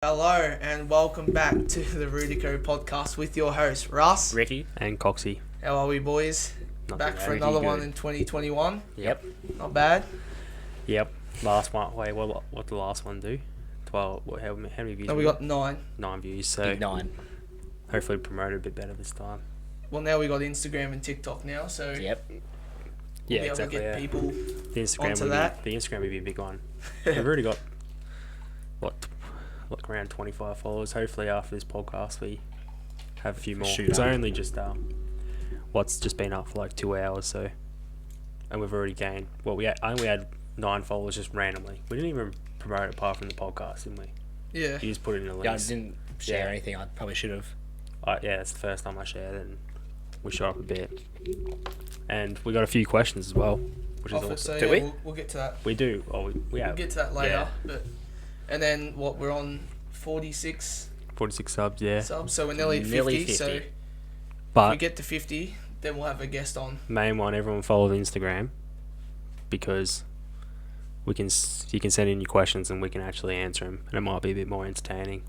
Hello and welcome back to the Rudico podcast with your host Russ, Ricky, and Coxie. How are we, boys? Not Back too for bad. another Ricky, one good. in 2021. Yep. Not bad. Yep. Last one. Wait, what did the last one do? 12. How many views? No, we got 9. 9 views. So Big 9. hopefully promoted a bit better this time. Well, now we got Instagram and TikTok now, so Yep. we'll Yeah, be able exactly. to get Yeah. people. The Instagram onto would that. be the Instagram would be a big one. We've already got like around 25 followers. Hopefully after this podcast we have a few more. Shoot It's up. only just what's just been up for like 2 hours, so and we've already gained. I only had 9 followers just randomly. We didn't even promote it apart from the podcast, didn't we? Yeah. You just put it in a link. Yeah, I didn't share Yeah. anything. I probably should have. Yeah, it's the first time I shared it, and we shot up a bit. And we got a few questions as well, which is Off it, awesome. so Do yeah, we? We'll get to that. We do. Oh, we We'll have get to that later. Yeah. But and then we're on 46 46 subs, yeah. subs, so we're nearly at 50. Nearly So 50. if we But get to 50, then we'll have a guest on. main one, everyone follow the Instagram because you can send in your questions and we can actually answer them, and it might be a bit more entertaining.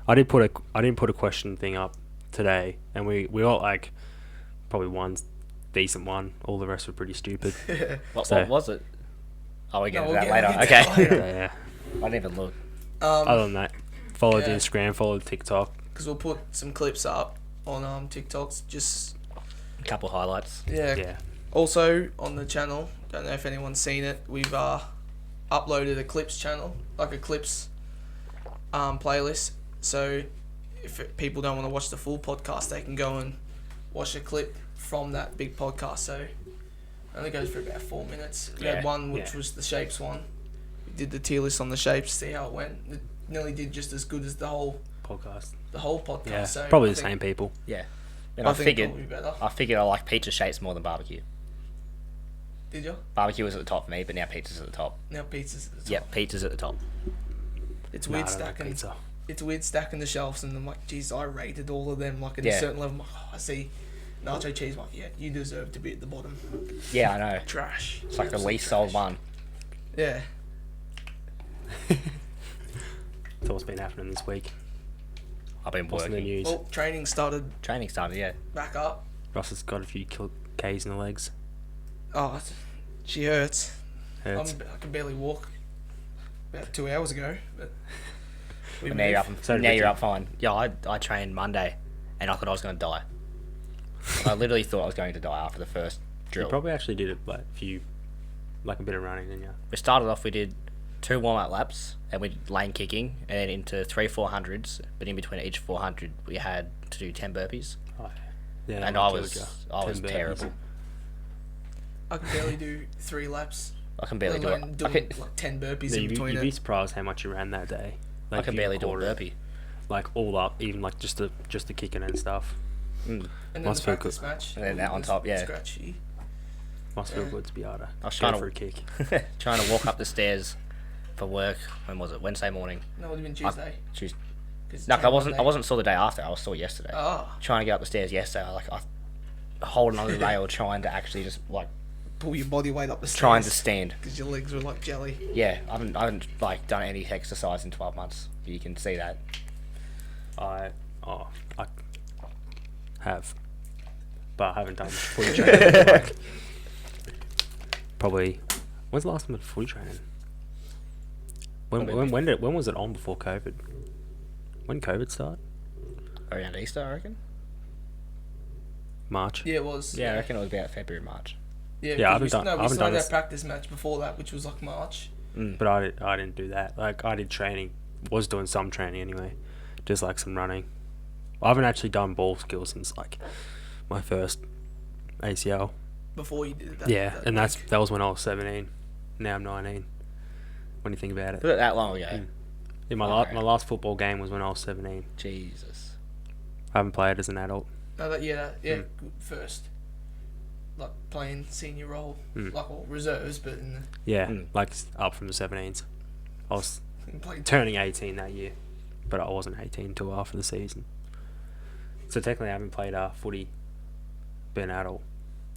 I didn't put a question thing up today, and we got like probably one decent one. All the rest were pretty stupid. What So- was it? Oh, we're No, getting we'll to that get later. to that Okay. later. Yeah. I didn't even look. Other than that, follow the Yeah. Instagram, follow the TikTok. Because we'll put some clips up on TikToks. Just A couple highlights. Yeah. Also on the channel, don't know if anyone's seen it. We've uploaded a clips channel, like a clips playlist. So if people don't want to watch the full podcast, they can go and watch a clip from that big podcast. So it only goes for about 4 minutes. We Yeah, had one which yeah. was the shapes one. We did the tier list on the shapes, see how it went. It nearly did just as good as the whole Podcast. podcast. Yeah. So Probably I the think- same people. Yeah. And I I think figured probably better. I like pizza shapes more than barbecue. Did you? Barbecue was at the top for me, but now pizza's at the top. Now pizza's at the top. Yep, pizza's at the top. It's Nah, weird I don't like stacking. pizza. It's weird stacking the shelves, and I'm like, geez, I rated all of them like at a Yeah. certain level. I'm like, oh, I see nacho cheese. I'm like, yeah, you deserve to be at the bottom. Yeah, I know. Trash. It's like the Absolute least sold trash. one. Yeah. That's what's been happening this week. I've been What's in the working. news? Well, training started Training started, yeah. back up. Ross has got a few Ks in the legs. Oh, she hurts. Hurts. I can barely walk. About 2 hours ago, but we But now you're up, move. So did now you're Ricky. up fine. Yeah, I trained Monday, and I thought I was going to die. I literally thought I was going to die after the first You drill. probably actually did it like a bit of running, didn't you? We started off, we did 2 warm-up laps, and we did lane kicking, and then into 3 400s, but in between each 400 we had to do 10 burpees, Oh, yeah. and that I might was kill I ya. was 10 burpees. terrible. I can barely do 3 laps. I can barely do let it. alone I doing can, like 10 burpees Yeah, in you'd between be it. surprised how much you ran that day. Like, I can if you barely do a recorded it, burpee. like all up, even like just the kicking and stuff. Mm. And then Must the feel practice match. And then that on was top, yeah. Scratchy. Must feel Yeah. good to be able to I was go trying for a to kick. trying to walk up the stairs for work. When was it? Wednesday morning. No, it would have been Tuesday. Tuesday. 'Cause No, training I wasn't Monday. sore the day after. I was sore yesterday. Ah, Trying to get up the stairs yesterday, I holding onto the rail, trying to actually just like pull your body weight up the stairs. trying to stand. Because your legs were like jelly. Yeah, I haven't like done any exercise in 12 months. You can see that. I have, but I haven't done footy training. for, like, probably. When's the last time I did footy training? When was it on before COVID? When COVID started? Around Easter, I reckon. March. Yeah, it was. Yeah, I reckon it was about February, March. Yeah, Yeah, I 'cause haven't done- I we haven't still done had this- that practice match before that, which was like March. But I didn't do that. Like, I did training. Was doing some training anyway. Just like some running. I haven't actually done ball skills since like my first ACL. Before you did that. Yeah, that and week. that was when I was 17. Now I'm 19. When you think about it. Was it that long ago? Mm. Yeah, Alright. my last football game was when I was 17. Jesus. I haven't played as an adult. No, first. Like playing senior role, Mm. like all reserves, but in Yeah, Mm. like up from the 17s. I was playing. turning 18 that year, but I wasn't 18 until after the season. So technically I haven't played footy being an adult.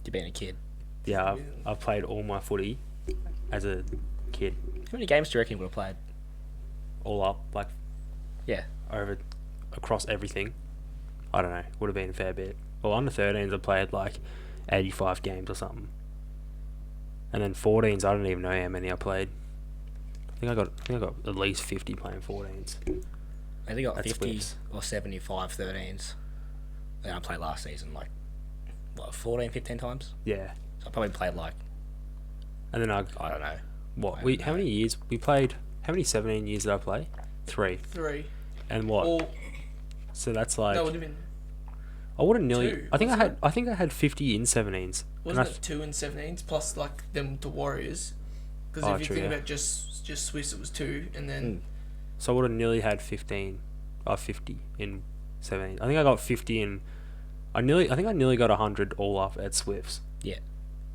You being a kid. Yeah, I've played all my footy as a kid, How many games do you reckon you would have played? all up, like Yeah. across everything, I don't know, would have been a fair bit. Well, under 13s I played like 85 games or something. And then 14s, I don't even know how many I played. I think I got at least 50 playing 14s. I think I got That's 50 Swifts. or 75 13s. Then I played last season 14, 15 times. Yeah. So I probably played And then I don't know. how many years we played? How many 17 years did I play? 3. 3. And what? Well, So that's like that would have been. I would have nearly. 2, I think wasn't I think I had 50 in 17s. Wasn't it 2 and 17s plus like them to Warriors? Because Oh, if you true, think yeah. about just Swiss, it was 2, and then So I would have nearly had 50 in 17. I think I got 50 in. I think I nearly got 100 all up at Swifts. Yeah.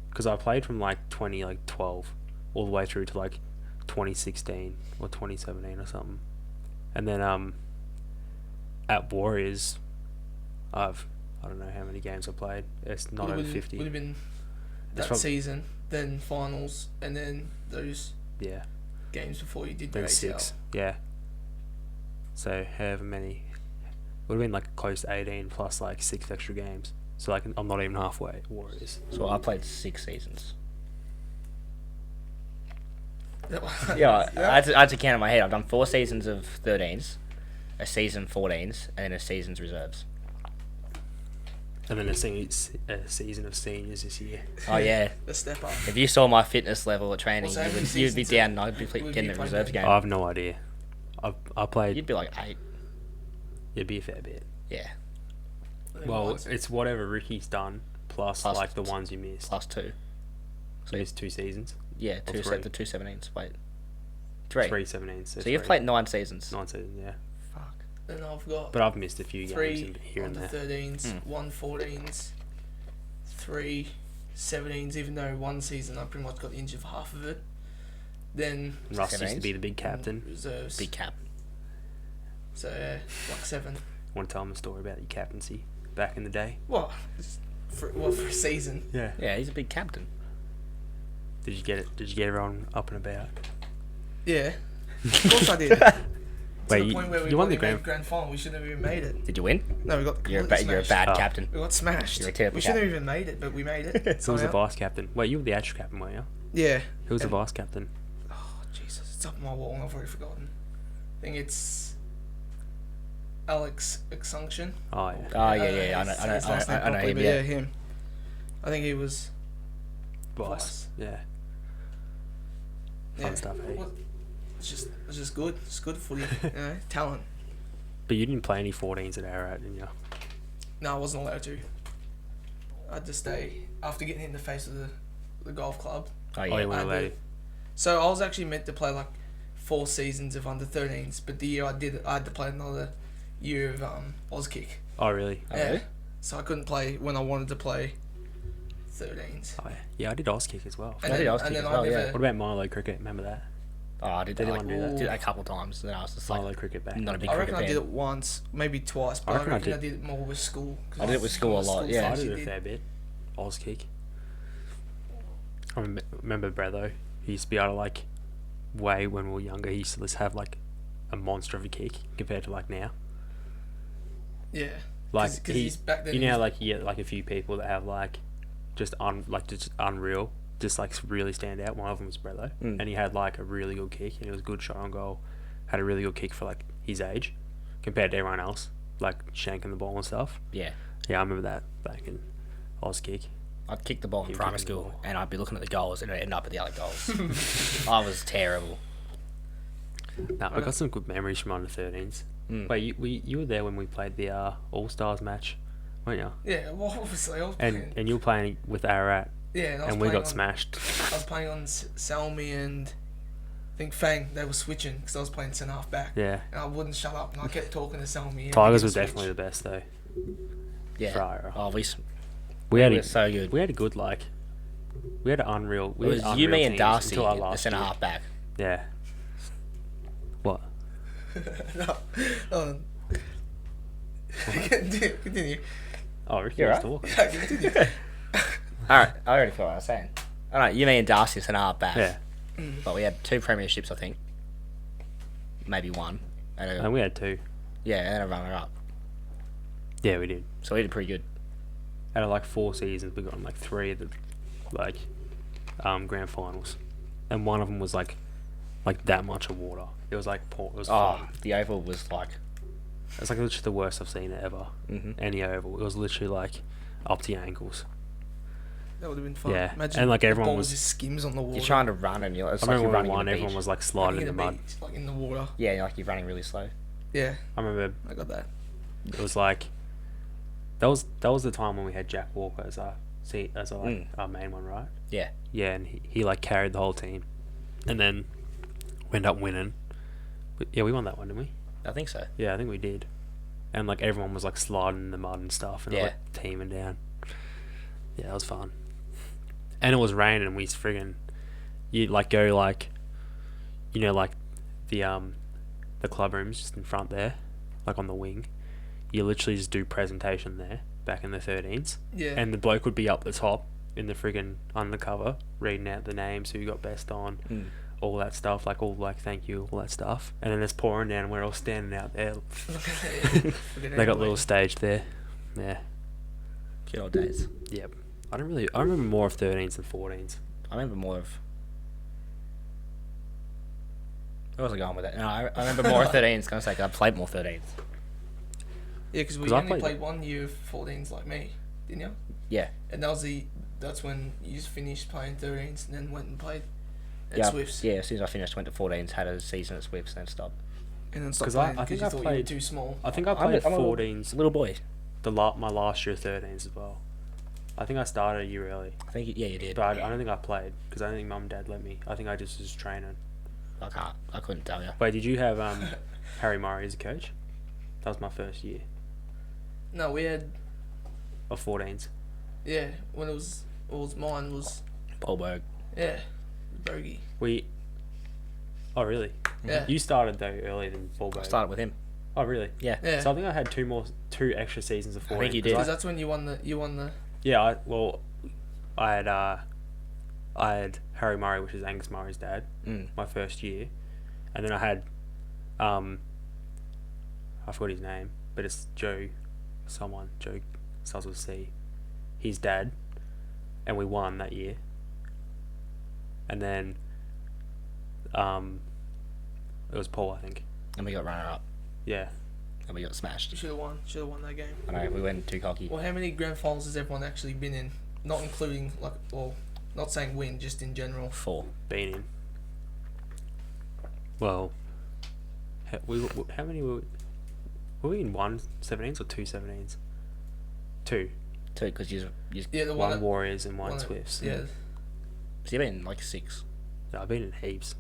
Because I played from like 12 all the way through to like 2016 or 2017 or something, and then at Warriors, I don't know how many games I played. It's not over 50. Would have been that prob- season, then finals, and then those Yeah. games before you did Then your ACL. 6. Yeah. So however many, would have been like close to 18 plus like 6 extra games. So like I'm not even halfway at Warriors. So I played 6 seasons. Yeah, Yeah, I had to count in my head. I've done 4 seasons of 13s, a season 14s, and then a season's reserves. And then a season of seniors this year. Oh yeah. the step up. If you saw my fitness level at training, Well, so how many you'd be seasons down. And I'd be would getting you the play reserves then? game. I have no idea. I played. You'd be like 8. It'd be a fair bit. Yeah, I think Well, once. it's whatever Ricky's done plus like the ones you missed. plus 2. So you missed 2 seasons. Yeah, Or 2 3. the 2 17s. Wait, 3. 3 17s. So you've played 9 seasons. 9 seasons, yeah. Fuck. Then I've got But I've missed a few games 3 here and under there. 13s, 1 14s, 3 17s. Even though one season I pretty much got injured for half of it. Then Russ used to 17s? be the big captain. reserves. Big cap. So yeah, like 7. Want to tell him a story about your captaincy back in the day? What? For a season? Yeah. Yeah, he's a big captain. Did you get it? Did you get everyone up and about? Yeah. Of course I did. To Wait, the point where we you won the made grand. grand final. We shouldn't have even made it. Did you win? No, we got You're completely you're a smashed. bad Oh. captain. We got smashed. You're a terrible We shouldn't have captain. even made it, but we made it. Who was the somehow. vice captain? Wait, you were the actual captain, weren't you? Yeah. Who was the And- vice captain? Oh Jesus, it's up on my wall and I've already forgotten. I think it's Alex Exunction. Oh yeah. Oh don't yeah. I know. say his last name I know properly, him. but Yeah. him. I think he was. Vice. Vice. Yeah. Yeah. Fun stuff, eh? Well, it's just good. It's good footy. You know, talent. But you didn't play any 14s at Ararat, didn't you? No, I wasn't allowed to. I had to stay after getting hit in the face of the golf club. Oh Oh, you yeah. weren't I allowed. did. So I was actually meant to play like 4 seasons of under 13s, but the year I did it, I had to play another year of Oz kick. Oh really? Oh, Yeah. really? So I couldn't play when I wanted to play 13s. Oh yeah. Yeah, I did Oz kick as well. And I did then, Oz and kick then as well, I never. yeah. What about Milo cricket? Remember that? Oh, I did Did that. anyone do that? Did that a couple of times. Then I was just like, Milo cricket back. not a big I cricket reckon I fan. did it once, maybe twice, but I reckon reckon I I did it more with school. 'cause I did it with school a some of lot, the yeah. I things did you a fair bit. Oz kick. I remember Bretho. He used to be able to like, way when we were younger. He used to just have like a monster of a kick compared to like now. Yeah. Like Cause he's back then. you know, he how, was- like you get like a few people that have like, just unreal, just like really stand out. One of them was Bretho, Mm. and he had like a really good kick, and it was a good shot on goal. Had a really good kick for like his age, compared to everyone else, like shanking the ball and stuff. Yeah. Yeah, I remember that back in Oz kick. I'd kick the ball in You primary kicking the school, ball. and I'd be looking at the goals, and it'd end up at the other goals. I was terrible. No, I got some good memories from under 13s. Mm. Wait, you were there when we played the All Stars match, weren't you? Yeah, well, obviously I was playing. And you were playing with Ararat, Yeah, and I was and we playing got on, smashed. I was playing on Salmi and I think Fang. They were switching because I was playing centre half back. Yeah, And I wouldn't shut up, and I kept talking to Salmi. and Tigers we was didn't definitely switch. the best though. Yeah. For Ira. Oh, We had were a so good. we had a good like, we had an unreal. It We was had you, unreal me, and teams Darcy, until our the last centre year. half back. Yeah. What? No, continue. Oh, Ricky You're was right. talking. Yeah, continue. Alright, I already forgot what I was saying. I know, you, me, and Darcy, centre half back. Yeah. But we had 2 premierships, I think. Maybe 1. And we had 2. and a runner-up. Yeah, we did. So we did pretty good. Out of like 4 seasons, we got in like 3 of the grand finals, and one of them was like that much of water. It was like it was fun. The oval was like... It's like literally the worst I've seen ever. Mm-hmm. Any oval. It was literally like up to your ankles. That would have been fun. Yeah, Imagine and like the everyone ball was. just skims on the water. You're trying to run and it's I like you're remember when running we in won, the everyone beach. was like sliding in the mud. beach, like in the water. Yeah, like you're running really slow. Yeah, I remember I got that. it was like that was the time when we had Jack Walker as our our main one, right? Yeah. Yeah, and he like carried the whole team, and then we ended up winning. Yeah, we won that one, didn't we? I think so. Yeah, I think we did. And like everyone was like sliding in the mud and stuff, and it was, Yeah. like teaming down. Yeah, that was fun. And it was raining, and we friggin' you like go like, like the club rooms just in front there, like on the wing. You literally just do presentation there back in the 13s. Yeah. And the bloke would be up the top in the friggin' undercover reading out the names, who got best on. All that stuff, like all like thank you, all that stuff, and then it's pouring down, and we're all standing out there. They got a little stage there, yeah. Good old days. Yep. I remember more of 13s than 14s. I remember more of... Where was I going with that? No, I remember more of 13s, can I say, 'cause I played more 13s. Yeah, because we 'Cause I only played- played 1 year of 14s like me, didn't you? Yeah. And that's when you just finished playing 13s and then went and played at Yeah, Swifts. yeah, as soon as I finished, went to 14s, had a season at Swifts, and then stopped. And then stopped 'Cause I playing think because you I thought you played- were too small. I think I I'm played a 14s. Little boy. My last year of 13s as well. I think I started a year early, I think, yeah, you did. but I don't think I played because I don't think mum and dad let me. I think I just was training. I couldn't tell you. Wait, did you have Harry Murray as a coach? That was my first year No, we had, of 14s. yeah, when it was mine was, Polberg. yeah, Bogey. Oh really? Yeah. You started though earlier than I Fullback. started with him. Oh really? Yeah. Yeah. So I think I had two extra seasons of 14. I think you did. Because that's when you won the. Yeah, I had Harry Murray, which is Angus Murray's dad, my first year, and then I had I forgot his name, but it's Joe starts with C, his dad, and we won that year. And then it was Paul, I think. And we got runner-up. Yeah. And we got smashed. You should have won. Should have won that game. I know, we went too cocky. Well, how many grand finals has everyone actually been in? Not including not saying win, just in general. 4. Been in. Well, how many were we in? 1 17s or 2 17s? 2. 2, because you Yeah, the One one. Warriors and one that- Swifts. Yeah. so you've been like 6. No, I've been in heaps.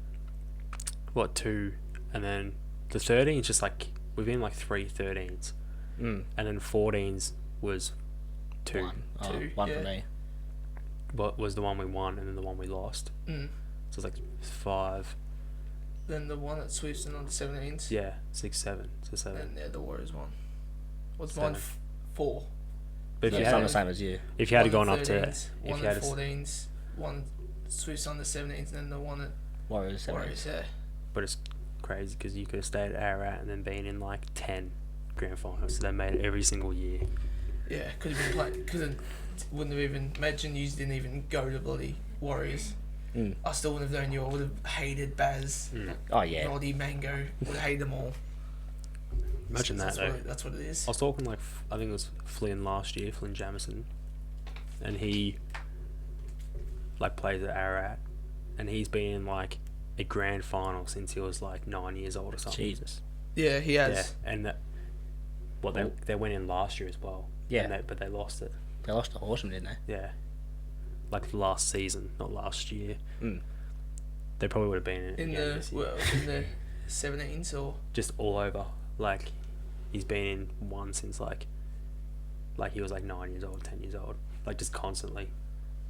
2, and then the 13s just like we've been like 3 13s, and then 14s was 2. 1. Two, One yeah. for me. What was the one we won, and then the one we lost. Mm. So it's like 5. Then the one at Swifts and on the 17s. Yeah, 6, 7. So 7. And the Warriors one. What's 7. mine? 4. But Yeah, if it's you not had the same as you. have gone up to, 13s, if one you at had, 14s, one Swifts on the 17s, and then the one at Warriors. 7. Warriors. Yeah. but it's crazy because you could have stayed at Ararat and then been in like 10 grand finals. So they made it every single year. Yeah, could have been playing. Wouldn't have even. Imagine you didn't even go to bloody Warriors. I still wouldn't have known you. I would have hated Baz, Oh, yeah. Roddy, Mango. Would have hated them all. Imagine that that's though. That's what it is. I was talking like I think it was Flynn last year, Flynn Jamison, and he like plays at Ararat, and he's been in like a grand final since he was like 9 years old or something. Jesus. Yeah, he has. Yeah, and they went in last year as well. Yeah. But they lost it. They lost to Horsham, didn't they? Yeah, like last season, not last year. Mm. They probably would have been in it In again the this year. in the 17s or Just all over. Like he's been in one since like he was like 9 years old, 10 years old, like just constantly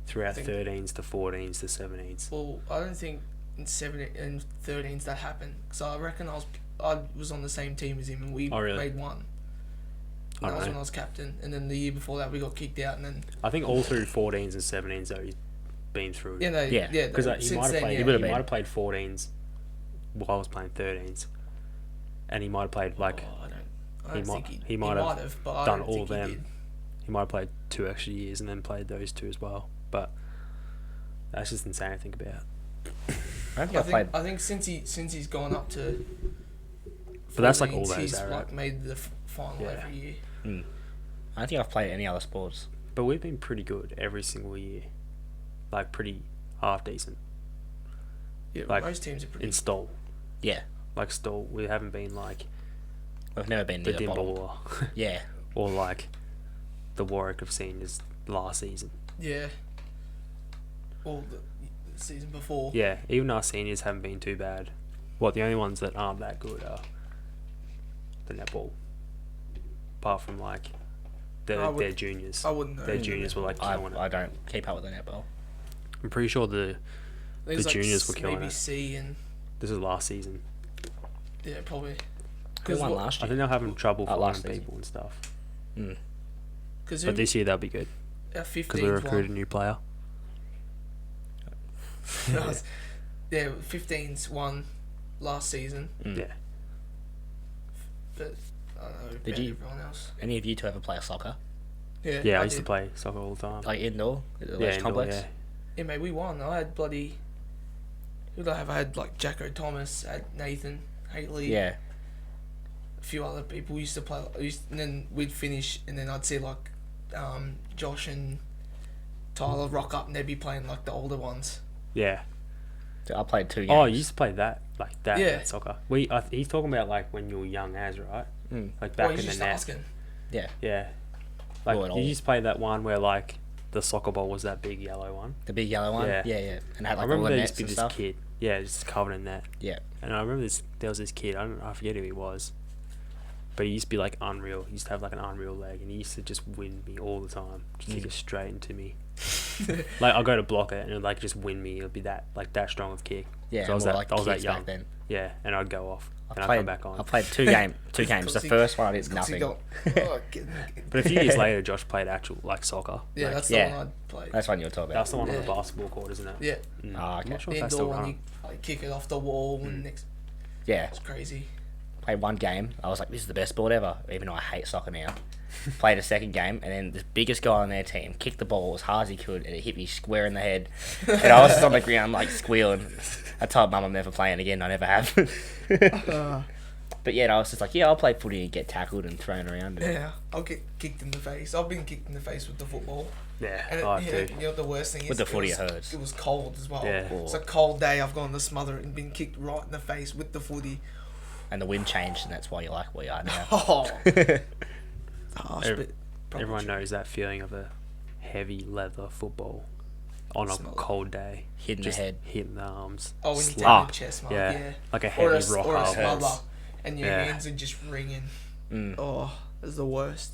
throughout think- 13s to 14s to 17s. well, I don't think in 17 and 13s that happened because I reckon I was on the same team as him and we Oh, really? made one. I That don't was know. when I was captain, and then the year before that we got kicked out, and then I think all through 14s and 17s though he's been through. yeah, no, Yeah, yeah, because he since might have then, played. yeah. He would've might been. have played 14s while I was playing 13s. and he might have played like I don't think he might have but I done don't all think of he them. did. He might have played 2 extra years and then played those 2 as well. But that's just insane to think about. I think since he's gone up to. But that's like all 14s, those, he's right? like made the final Yeah. every year. I don't think I've played any other sports. But we've been pretty good every single year, like pretty half decent. Yeah, Like, most teams are pretty. In stall, Yeah, like stall, we haven't been like we've never been the near the bottom. Dimballer Yeah, or like the Warwick of seniors last season. Yeah. Or the season before. Yeah, even our seniors haven't been too bad. The only ones that aren't that good are the netball. Apart from like their juniors. I wouldn't know. Their juniors were like killing it. I don't keep up with the netball. I'm pretty sure the There's juniors were killing maybe it. C and This is last season. yeah, probably. Who won last I year? think they're having trouble finding last season. people and stuff. Because But this year they'll be good our because 15s we recruited a won. new player. Yeah, 15s won last season, Yeah. but I don't know Did about you- everyone else. Any of you two ever play soccer? Yeah, I used did. to play soccer all the time. Like indoor? At the yeah, Leisure indoor, complex? yeah. Yeah, mate, we won. I had bloody. Who did I have? I had like Jacko Thomas, I had Nathan, Haley, Yeah. a few other people. We used to play, and then we'd finish, and then I'd see like Josh and Tyler rock up, and they'd be playing like the older ones. Yeah. I played 2 games. Oh, you used to play that, like that, Yeah. that soccer. He's talking about like when you were young as, right? Like back Well, in he's the just net. asking. Yeah. Yeah. Like Well, you used to play that one where like the soccer ball was that big yellow one. The big yellow one? Yeah. Yeah. And had I like all remember the there used nets to be and this stuff. kid. Yeah, just covered in that. Yeah. And I remember there was this kid. I forget who he was. But he used to be like unreal. He used to have like an unreal leg, and he used to just win me all the time. Just kick it straight into me. Like I'll go to block it, and it'd like just win me. It'd be that strong of kick. Yeah, So I was more that, like I was that kids young. back then. Yeah, and I'd go off, and I'd I come back on. played two games. The Because first one I did Because he nothing. got- oh, But a few years later, Josh played actual like soccer. yeah, Like, that's Yeah. the one I'd play. That's one you were talking that's about. the one on the Yeah. basketball court, isn't it? Yeah, Ah, I'm okay. not sure the if that's indoor still one, running. you like kick it off the wall, and next Yeah. it's crazy. Played one game. I was like, this is the best sport ever, even though I hate soccer now. Played a second game, and then the biggest guy on their team kicked the ball as hard as he could, and it hit me square in the head. And I was just on the ground, like, squealing. I told Mum I'm never playing again. I never have. But yeah, I was just like, yeah, I'll play footy and get tackled and thrown around. And Yeah, I'll get kicked in the face. I've been kicked in the face with the football. Yeah, And I you do. know what the worst thing is? With the footy, was, it hurts. It was cold as well. Yeah. It's a cold day. I've gone to smother it and been kicked right in the face with the footy. And the wind changed, and that's why you're like where you are now. Oh, harsh, Ev- but probably Everyone true. knows that feeling of a heavy leather football on a Smell it. cold day. Hitting Just the head. hitting the arms. Oh, when you take Slap. your chest mark, Yeah. yeah. Like a Or heavy rock or a hard smother, hurts. and your Yeah. hands are just ringing. Mm. Oh, it's the worst.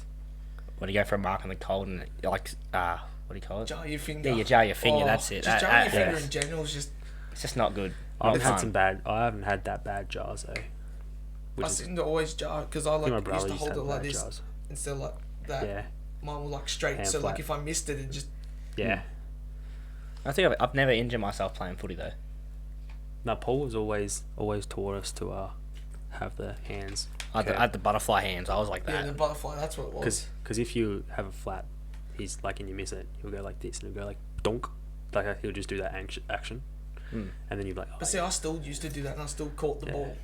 When you go for a mark in the cold, and you're like, what do you call it? Jar your finger. Yeah, you jar your finger. Oh, That's it. Just That- jarring your that- finger in general is just. It's just not good. I've Not had fun. some bad. I haven't had that bad jars though. Which I is, seem to always jar because I I think my like brother used to used to hold it have like bad this jars. instead of like that. Yeah, Mine was like straight, Hand so like flat. if I missed it, it just. yeah. I think I've never injured myself playing footy though. No, Paul was always taught us to have the hands. I had the butterfly hands. I was like Yeah, that. the butterfly. That's what it was. Because if you have a flat, he's like, and you miss it, he'll go like this, and he'll go like donk, like he'll just do that action, and then you're like, oh, But see, yeah. I still used to do that, and I still caught the Yeah. ball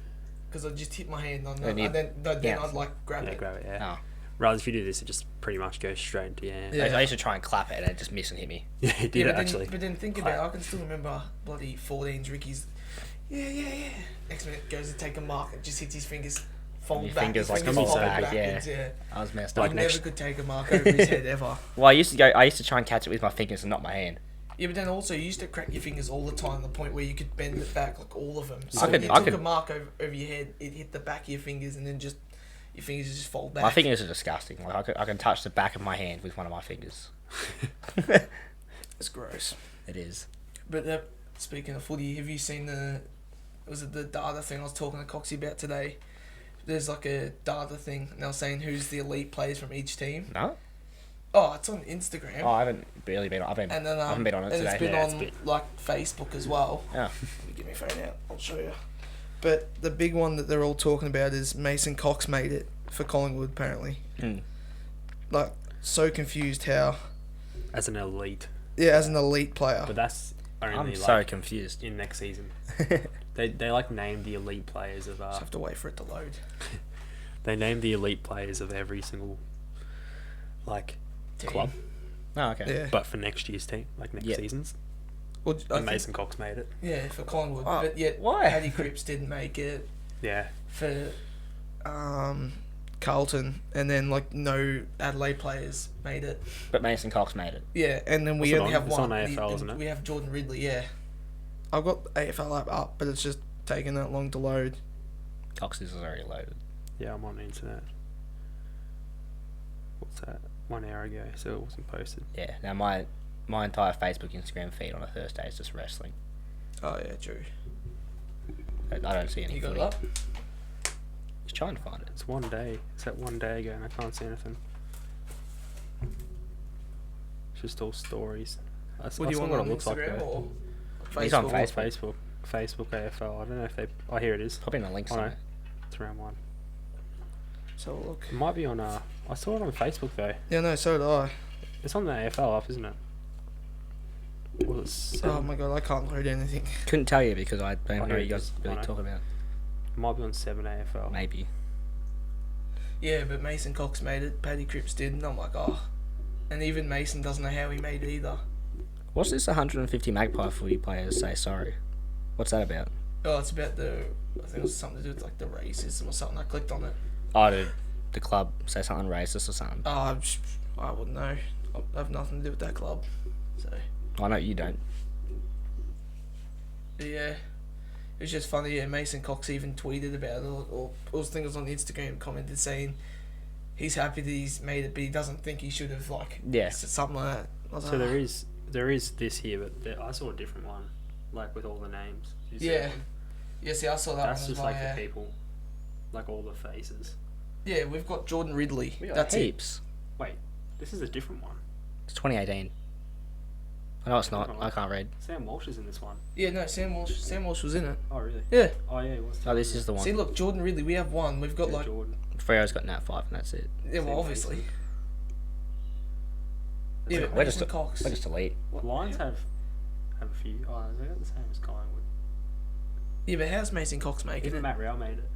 because I just hit my hand on that, And you- and then yeah. I'd like grab Yeah, it. grab it, yeah. Oh. Rather if you do this, it just pretty much goes straight into your hand. Yeah. I used to try and clap it and it just miss and hit me. Yeah, he did Yeah, it but then, actually. but then think about it. I can still remember bloody 14's Ricky's. Yeah. Next minute goes to take a mark, and just hits his fingers. Fold Your back. fingers his like fingers fall fold back, backwards, yeah. yeah. I was messed I up. never could take a mark over his head ever. Well, I used to try and catch it with my fingers and not my hand. Yeah, but then also you used to crack your fingers all the time, to the point where you could bend it back, like all of them. So I when could- you I took could- a mark over your head, it hit the back of your fingers, and then just your fingers just fold back. My fingers are disgusting. Like I can touch the back of my hand with one of my fingers. It's gross. It is. But speaking of footy, have you seen was it the data thing I was talking to Coxie about today? There's like a data thing, and they were saying who's the elite players from each team. No. Oh, it's on Instagram. Oh, I haven't barely been. I And then, haven't been on it and today. it's been Yeah, it's on been- like Facebook as well. Yeah. Let me get my phone out. I'll show you. But the big one that they're all talking about is Mason Cox made it for Collingwood, apparently. Like, so confused how... As an elite. Yeah, as an elite player. But that's only I'm like so confused. in next season. They like named the elite players of Just have to wait for it to load. they named the elite players of every single club. Oh, okay. Yeah. But for next year's team, like next season's. Well, I And think- Mason Cox made it. Yeah, for Collingwood. Oh, But yet, why? Paddy Cripps didn't make it Yeah. for Carlton. And then, like, no Adelaide players made it. But Mason Cox made it. Yeah, and then we What's it only on? have It's one. on AFL, isn't it? We have Jordan Ridley, yeah. I've got the AFL app up, but it's just taking that long to load. Cox's is already loaded. Yeah, I'm on the internet. What's that? 1 hour ago, so it wasn't posted. Yeah. Now my entire Facebook, Instagram feed on a Thursday is just wrestling. Oh, yeah, true. I don't see any You got footy. it up? Just trying to find it. It's 1 day. It's that 1 day ago, and I can't see anything. It's just all stories. What do you saw want what on it looks Instagram like, or He's on Facebook? Facebook. Facebook AFL. I don't know if they. Oh, here it is. Probably in the link Oh, no. somewhere. It's round 1. So look. It might be on. I saw it on Facebook though. Yeah, no, so did I. It's on the AFL app, isn't it? Was it 7? Oh my god, I can't load anything. Couldn't tell you because I don't know here what it you guys is. really I know. talking about. It might be on 7 AFL. Maybe. Yeah, but Mason Cox made it. Paddy Cripps did, and I'm like, oh. And even Mason doesn't know how he made it either. What's this 150 Magpie footy players say sorry? What's that about? Oh, it's about I think it was something to do with like the racism or something. I clicked on it. Oh, did the club say something racist or something? Oh, I wouldn't know. I have nothing to do with that club. So, I know you don't. yeah. It was just funny, yeah. Mason Cox even tweeted about it, or I think it was on Instagram, commented saying he's happy that he's made it, but he doesn't think he should have, like, Yeah. said something like that. I was So like, there is this here, but I saw a different one, like with all the names. Did you see Yeah. that one? Yeah, see, I saw that That's one as just well, like yeah. the people, like all the faces. Yeah, we've got Jordan Ridley. We got That's it. heaps. Wait, this is a different one. It's 2018. I know it's not. I can't read. Sam Walsh is in this one. Yeah, no, Sam Walsh was in it. Oh really? Yeah. Oh yeah, he was. Oh, this is the one. See, look, Jordan Ridley, we have one. We've got, Yeah, like, Jordan. Freo's got Nat 5 and that's it. yeah, well, Sam obviously. Mason. Yeah, That's but We're Mason just, Cox. we're just elite. Lions have a few. Oh, they got the same as Collingwood. Yeah, but how's Mason Cox making Even it? Matt Rowell made it.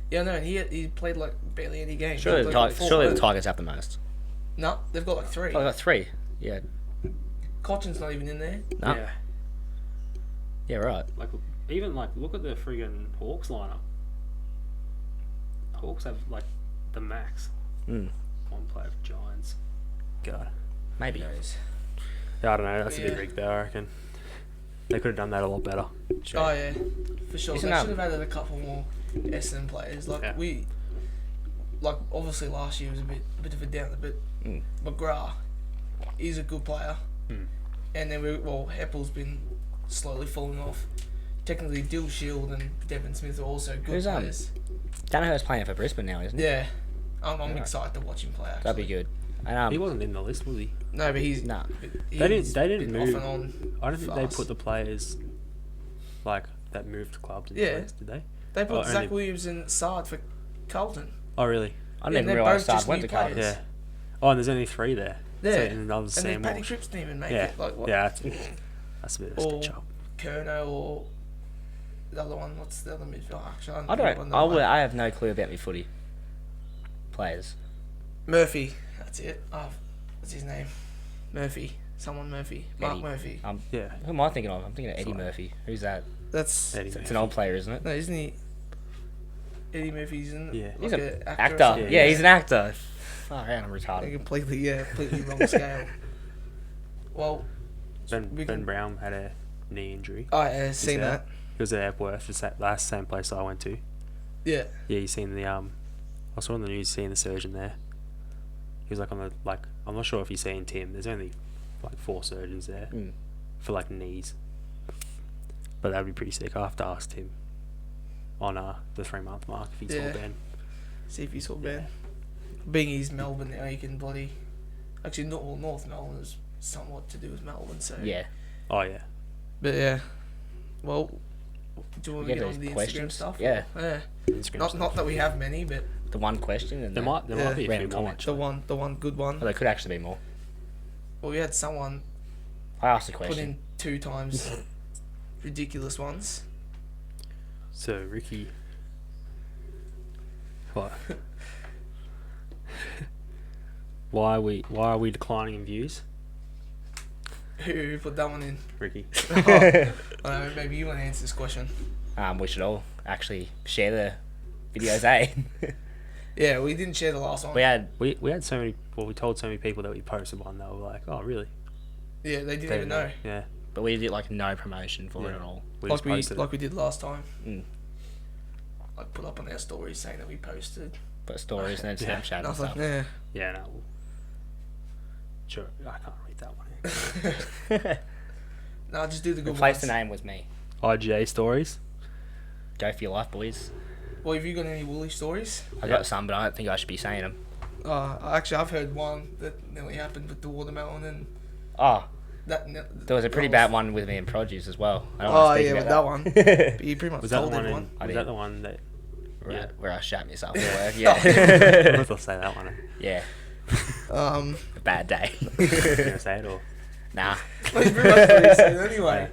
Yeah, no, and he played, like, barely any games. Surely, He the, played, like, four. surely the Tigers have the most. No, they've got, like, 3. Oh, they got 3. Yeah. Cochin's not even in there. No. Yeah. Yeah, right. Like even like look at the friggin' Hawks lineup. Hawks have like the max. Mm. One player for Giants. God. Maybe. Yeah, I don't know. That's a bit Yeah. rigged though, I reckon. They could have done that a lot better. Oh, yeah, for sure. Isn't They that- should have added a couple more Essendon players. Like, Yeah. obviously last year was a bit of a downer, but Mm. McGrath is a good player. Hmm. And then, Heppel's been slowly falling off. Technically, Dill Shield and Devon Smith are also good Who's, players. Danaher's playing for Brisbane now, isn't he? Yeah. I'm Right. excited to watch him play, actually. That'd be good. And, He wasn't in the list, was he? No, but he's... Nah. They didn't been move. off and on. I don't think they fast. put the players like that moved clubs in Yeah. the list, did they? They put Oh, Zach only- Williams and Sard for Carlton. Oh really? I Yeah, didn't they're realise both just Sard went new to Carlton. players. Yeah. Oh, and there's only 3 there. Yeah. So, and another And Sam then Paddy Walsh. Cripps didn't even make Yeah. it. Like, what? Yeah. That's a bit of a Or stitch up. Kerno or the other one. What's the other midfielder? Actually, I don't. I have no clue about me footy players. Murphy. That's it. What's his name? Murphy. Someone Murphy. Mark Eddie. Murphy. Yeah. Who am I thinking of? I'm thinking of Eddie Sorry. Murphy. Who's that? That's... Eddie It's Murphy. an old player, isn't it? No, isn't he... Eddie Murphy's in... Yeah. Like He's an an actor. or actor. something? Yeah, he's an actor. Oh, man, I'm Like, retarded. completely wrong scale. Well, Ben we can- Brown had a knee injury. I seen Yeah. that. He was at Epworth, the same place I went to. Yeah. Yeah, you seen the I saw on the news seeing the surgeon there. He was like on the I'm not sure if you've seen Tim. There's only like 4 surgeons there Mm. for like knees. But that'd be pretty sick. I have to ask Tim on the 3-month mark if he's Yeah. all Ben. See if you saw Yeah. Ben. Being he's Melbourne now, you can bloody... Actually, North Melbourne is somewhat to do with Melbourne, so... Yeah. Oh yeah. But yeah. Well, Do you want We to get get on the those Instagram questions. stuff? Yeah. Yeah. Instagram Not stuff. that we have many, but The one question and There might be a few random more. comments. the one good one. Well, there could actually be more. Well, we had someone I asked a put question. in 2 times ridiculous ones. So Ricky, what? why are we declining in views, Who put that one in? Ricky? Maybe you want to answer this question. We should all actually share the videos, eh? Yeah, we didn't share the last one. we had We had so many. Well, we told so many people that we posted one. They were like, "Oh, really?" Yeah, they didn't They even know. Yeah, but we did like no promotion for it Yeah. at all. we Like just posted we did last time. Mm. Like put up on our stories saying that we posted. But stories and then Yeah. Snapchat And I and was like, stuff. yeah. Yeah, no. Sure, I can't read that one. No, just do the good Replace ones. the name was me. IGA stories. Go for your life, boys. Well, have you got any woolly stories? I got some, but I don't think I should be saying them. Actually, I've heard one that nearly happened with the watermelon and Oh, that. there was a pretty bad one with me in produce as well. I don't Oh want to speak yeah, with about that one. that. But you pretty much Was that the told one? everyone. I Was did. that the one that? Yeah. Where I shat myself at work. I Yeah. was gonna say that one. Yeah. Um, A bad day. You gonna say it or? Nah. well, you pretty much what you said anyway.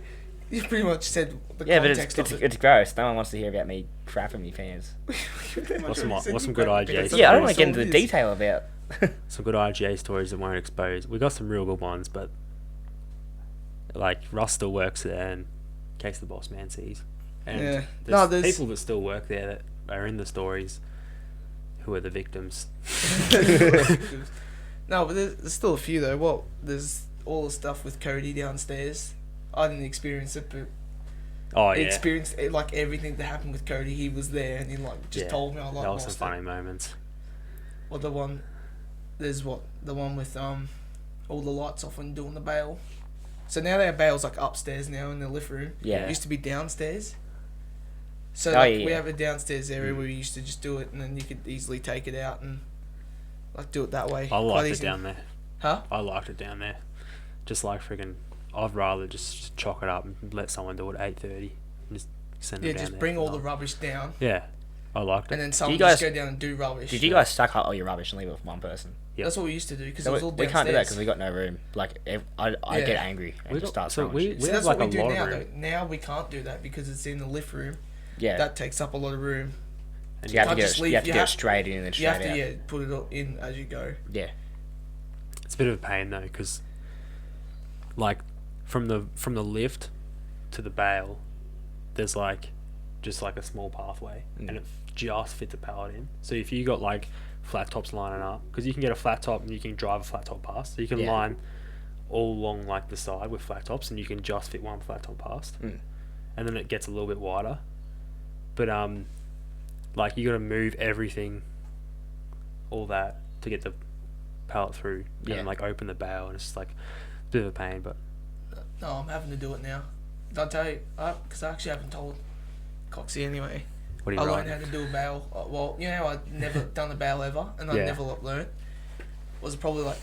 You pretty much said the Yeah, but context it's of it. it's gross. No one wants to hear about me crapping me fans. You pretty much What's some- already said what's you some good grabbed ideas? it. That's Yeah, I what don't want to get That's into all the it is. detail about. Some good IGA stories that won't expose. We got some real good ones, but like Russ still works there, and in case the boss man sees. And Yeah. there's, No, there's- people that still work there that are in the stories who are the victims. No, but there's still a few though. Well, there's all the stuff with Cody downstairs. I didn't experience it, but Oh I yeah, experienced like everything that happened with Cody. He was there and he like just Yeah. told me I like that was some lost funny it. moments. Or the one, there's the one with all the lights off when doing the bail. So now they have bails like upstairs now in the lift room. Yeah. It used to be downstairs. So Oh, like, yeah, we yeah. have a downstairs area where we used to just do it, and then you could easily take it out and like do it that way. I Quite liked it easy. down there. Huh? I liked it down there. Just like friggin', I'd rather just chalk it up and let someone do it at 8:30 and just send Yeah, them down just there bring for all the night. rubbish down, Yeah, I liked and it. then someone guys- just go down and do rubbish. Did you guys stack up all your rubbish and leave it with one person? Yep. That's what we used to do because So it was all we downstairs. can't do that because we got no room. Like, I Yeah. get angry and We just got- start so throwing we- shit. See, we that's have what like we a do lot now of though. room. Now we can't do that because it's in the lift room. Yeah. That takes up a lot of room. And you have to can't get just it, leave- you have to you get have- it straight in and then You have straight to out. put it all in as you go. Yeah. It's a bit of a pain though, because like from the lift to the bail, there's like just like a small pathway, and it just fits a pallet in. So if you got like flat tops lining up, because you can get a flat top and you can drive a flat top past, so you can Yeah. line all along like the side with flat tops, and you can just fit one flat top past, Mm. and then it gets a little bit wider. But like you got to move everything, all that to get the pallet through, Yeah. and like open the bail, and it's just like a bit of a pain, but. No, I'm having to do it now. Did I tell you? Because I actually haven't told Coxie anyway. What do I you learned write? how to do a bail. Well, you know how I'd never done a bail ever, and I Yeah. never learnt. Was probably like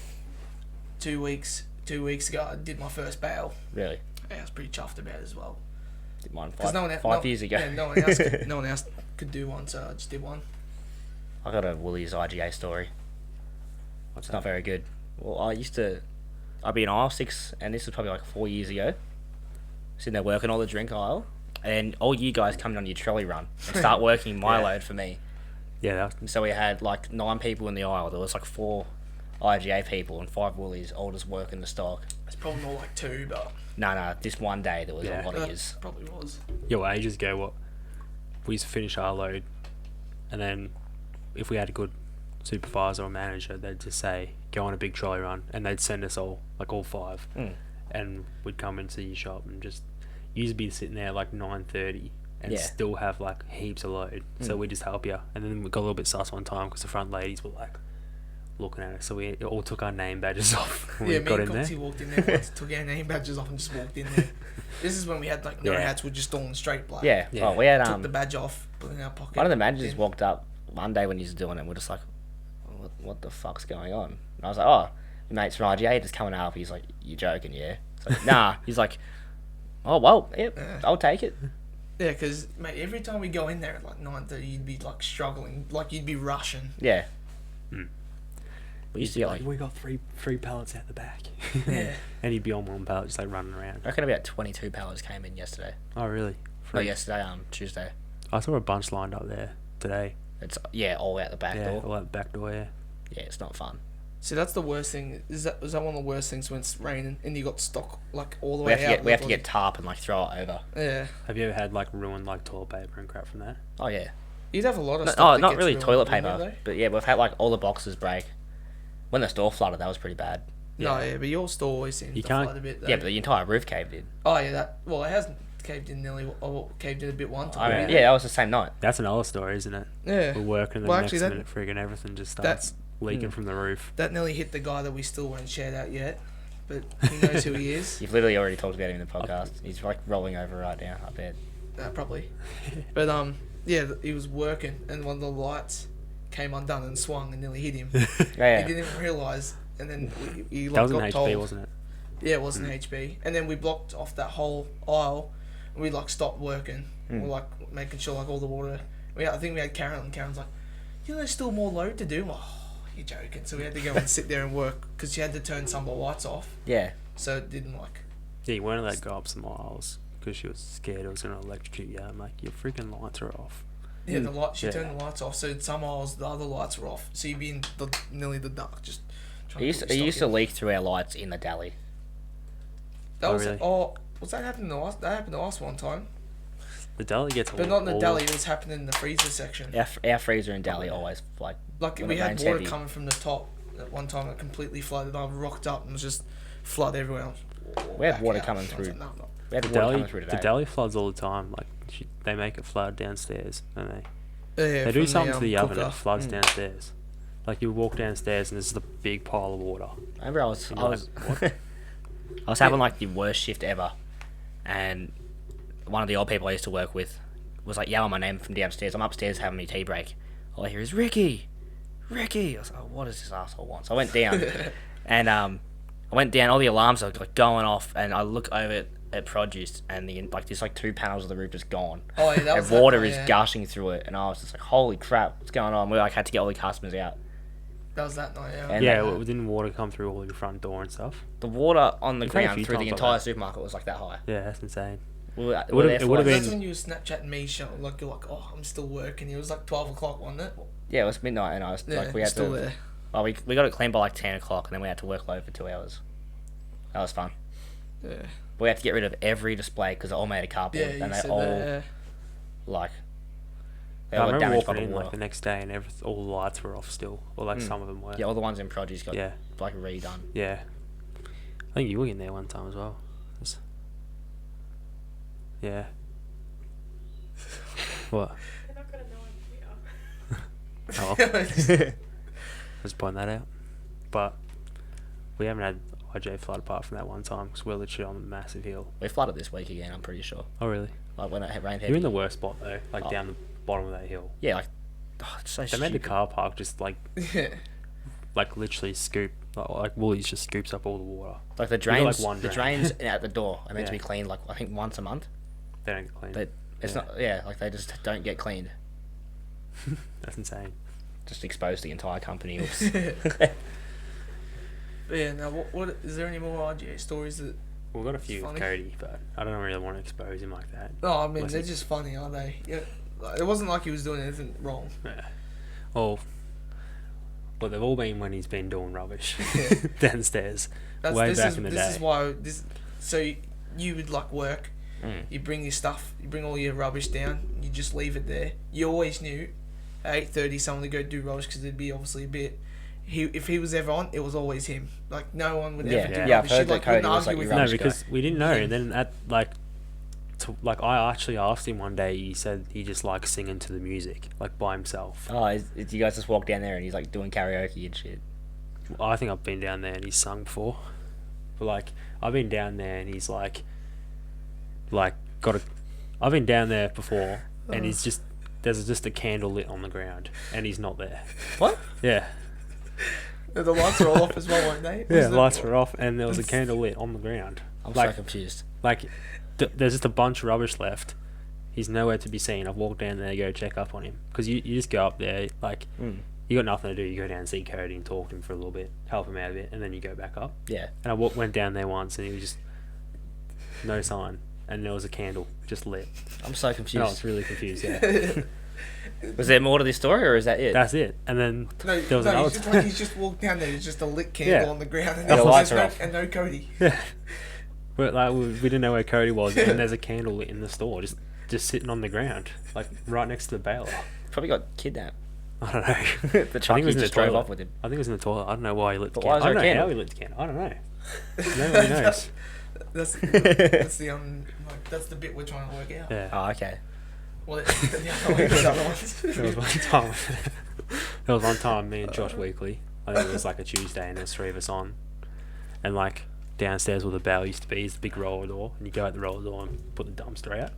2 weeks ago. I did my first bail. Really. Yeah, I was pretty chuffed about it as well. Did mine Because five years ago. Yeah, no one else could do one, so I just did one. I got a Woolies IGA story. What's It's not very good. Well, I'd be in aisle 6, and this was probably like 4 years ago. Sitting there working all the drink aisle, and all you guys coming on your trolley run and start working my Yeah. load for me. Yeah, that was, And so we had like 9 people in the aisle. There was like 4 IGA people and 5 Woolies all just working the stock. It's probably more like 2, but No, this one day there was Yeah. a lot of yous. probably was. yo, ages ago, what we used to finish our load, and then if we had a good supervisor or manager, they'd just say go on a big trolley run, and they'd send us all 5, and we'd come into your shop and just you'd be sitting there like 9:30 and Yeah. still have like heaps of load, so we just help you. And then we got a little bit sus one time because the front ladies were like looking at us, so we all took our name badges off when Yeah, we me got and in there. Coxie walked in there once, took our name badges off and just walked in there. This is when we had like no Yeah. hats, we're just all in straight black. Yeah. Yeah. Oh, we had Took the badge off, put it in our pocket. one of the managers then- walked up one day when he was doing it, and we're just like, what the fuck's going on? And I was like, oh, your mate's from IGA just coming up. He's like, you joking, yeah? It's like, nah. He's like, oh, well, yep, Yeah. I'll take it. Yeah, because, mate, every time we go in there at like 9:30, you'd be like struggling, like you'd be rushing. Yeah. Mm. We used to get like, we got three pallets out the back. Yeah. And he'd be on one pallet just like running around. I reckon about 22 pallets came in yesterday. Oh really? No, yesterday, Tuesday. I saw a bunch lined up there today. It's all out the back Yeah, door. all out the back door. Yeah. Yeah, it's not fun. See, that's the worst thing. Is that one of the worst things when it's raining and you got stock like all the way out? We have to get tarp and like throw it over. Yeah. Have you ever had like ruined like toilet paper and crap from that? Oh yeah. You'd have a lot of No, stuff. that not gets really ruined, toilet wouldn't paper, you, though? but yeah, we've had like all the boxes break. When the store flooded, that was pretty bad. No, yeah, but your store always seems You to can't- flood a bit. Though. Yeah, but the entire roof caved in. Oh yeah, it hasn't caved in nearly. Or caved in a bit one time. I mean, yeah, that was the same night. That's another story, isn't it? Yeah. We're working and Well, the actually, next that- minute friggin' everything just that's- starts leaking from the roof. That nearly hit the guy that we still won't shout out yet, but he knows who he is. You've literally already talked about him in the podcast. He's like rolling over right now, I bet. Probably. But yeah, he was working and one of the lights came undone and swung and nearly hit him. Yeah. He didn't even realise, and then he That like was an got HB, told. wasn't it? Yeah, it was an HB, and then we blocked off that whole aisle. And we like stopped working. We're like making sure like all the water. I think we had Karen, and Karen's like, "You know, there's still more load to do." I'm like, "Oh, you're joking." So we had to go and sit there and work because she had to turn some of the lights off, Yeah. so it didn't like. Yeah, you weren't allowed to go up some aisles because she was scared it was going to electrocute you. I'm like, your freaking lights are off. Yeah, the light. She Yeah. turned the lights off, so some aisles the other lights were off. So you'd be in nearly the dark, just. It used to leak through our lights in the deli. That Oh, was really? was that happened to us? That happened to us one time, The deli gets but not in the deli. It was happening in the freezer section. Our freezer and deli always like Like when we it had rains water heavy. coming from the top at one time. It completely flooded. I rocked up and it was just flood everywhere. We had Back water out. coming I was through. like, no, no. We had The water deli, coming through today. the deli floods all the time. Like they make it flood downstairs, don't they? Yeah, They do from something to the oven. cooker. It floods downstairs. Like you walk downstairs and there's a big pile of water. I remember I was You're like, I was having like the worst shift ever, and one of the old people I used to work with was like yelling my name from downstairs. I'm upstairs having my tea break. All I hear is Ricky. I was like, oh, what does this asshole want? So I went down, and I went down. All the alarms are like going off, and I look over at produce, and there's like 2 panels of the roof just gone. Oh yeah, that was And water that, is yeah. gushing through it, and I was just like, holy crap, what's going on? We like had to get all the customers out. That was that night. Yeah. And yeah, didn't water come through all your front door and stuff? The water on the We've had a ground few through the times like entire that. supermarket was like that high. Yeah, that's insane. We were would've- there it for would've like- been- That's when you was Snapchatting me, like you're like, oh, I'm still working. It was like 12 o'clock, wasn't it? Yeah, it was midnight, and I was Yeah, like, we had still to. there. Well, we got it clean by like 10 o'clock, and then we had to work low for 2 hours. That was fun. Yeah. We had to get rid of every display because they all made a cardboard, Yeah, you and they said all that. like they I all got remember damaged by walking the in water. like the next day and all the lights were off still, or like some of them were. Yeah, all the ones in produce got Yeah. like redone. Yeah. I think you were in there one time as well. Yeah. What? They're not gonna know I'm here. Oh, well. Just point that out. But we haven't had IJ flood apart from that one time because we're literally on a massive hill. We flooded this week again. I'm pretty sure. Oh really? Like when it rained heavy. You're in the worst spot though, like Oh. down the bottom of that hill. Yeah, like it's so They stupid. made the car park just like Yeah. literally scoop like Woolies just scoops up all the water. Like the got, like, drains, one the drain. drains out the door are meant to Yeah. be cleaned like I think once a month. They don't get cleaned. They, it's Yeah. not. Yeah, like they just don't get cleaned. That's insane. Just expose the entire company. Oops. But yeah, now what is there any more RGA stories that? We've got a few with Funny. Cody, but I don't really want to expose him like that. No, I mean Unless they're he- just funny, aren't they? Yeah, like, it wasn't like he was doing anything wrong. Yeah. Well, they've all been when he's been doing rubbish Yeah. downstairs. Way This back is in the this day. is why this. So you would like work. Mm. You bring your stuff. You bring all your rubbish down. You just leave it there. You always knew at 8:30 someone would go do rubbish because there'd be obviously a bit. If he was ever on, it was always him. Like no one would ever do Yeah, I've rubbish. heard He'd, that like, Cody wouldn't was, argue like, with your No, rubbish because we didn't know. Yeah. And then I actually asked him one day. He said he just likes singing to the music, like by himself. Oh, you guys just walk down there and he's like doing karaoke and shit. I think I've been down there and he's sung before. But like I've been down there and he's like got a. I've been down there before and he's just there's just a candle lit on the ground and he's not there. What? Yeah. The lights are all off as well, weren't they? Yeah, lights were off and there was a candle lit on the ground. I'm Like- so confused. Like, there's just a bunch of rubbish left. He's nowhere to be seen. I've walked down there to go check up on him because you just go up there like you got nothing to do. You go down and see Cody and talk to him for a little bit, help him out a bit, and then you go back up. Yeah. And I went down there once and he was just no sign, and there was a candle just lit. I'm so confused. I was really confused. Yeah, Was there more to this story, or is that it? that's it. And then No, there was no, another. he's just, like, he's just walked down there. There's just a lit candle Yeah. on the ground, and The lights there's are no, off. and no Cody. Yeah. But like we didn't know where Cody was, and there's a candle lit in the store, just sitting on the ground, like right next to the baler. Probably got kidnapped. I don't know. The truck was in just the drove toilet. off with him. I think it was in the toilet. I don't know why he lit the But why candle. is I there don't a know how candle? he lit the candle. I don't know. Nobody knows. That's the that's the bit we're trying to work out. Yeah. Oh, okay. Well, the other ones. There was one time. There was one time me and Josh Weekly. I think it was like a Tuesday, and there's three of us on, and like downstairs where the bell used to be is the big roller door, and you go out the roller door and put the dumpster out,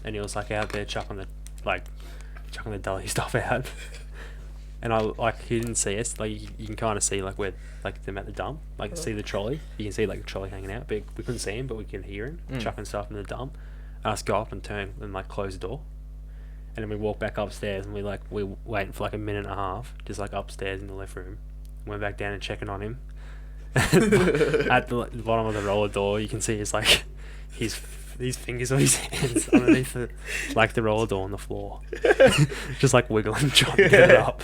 and he was like out there chucking the deli stuff out, and I like he didn't see us. Like you can kind of see like where like them at the dump, like see the trolley. You can see like the trolley hanging out, but we couldn't see him, but we could hear him chucking stuff in the dump. And us go up and turn and like close the door. And then we walk back upstairs and we waiting for like a minute and a half, just like upstairs in the left room. Went back down and checking on him. At the bottom of the roller door, you can see his like his fingers on his hands underneath the roller door on the floor, just like wiggling, trying to get it up.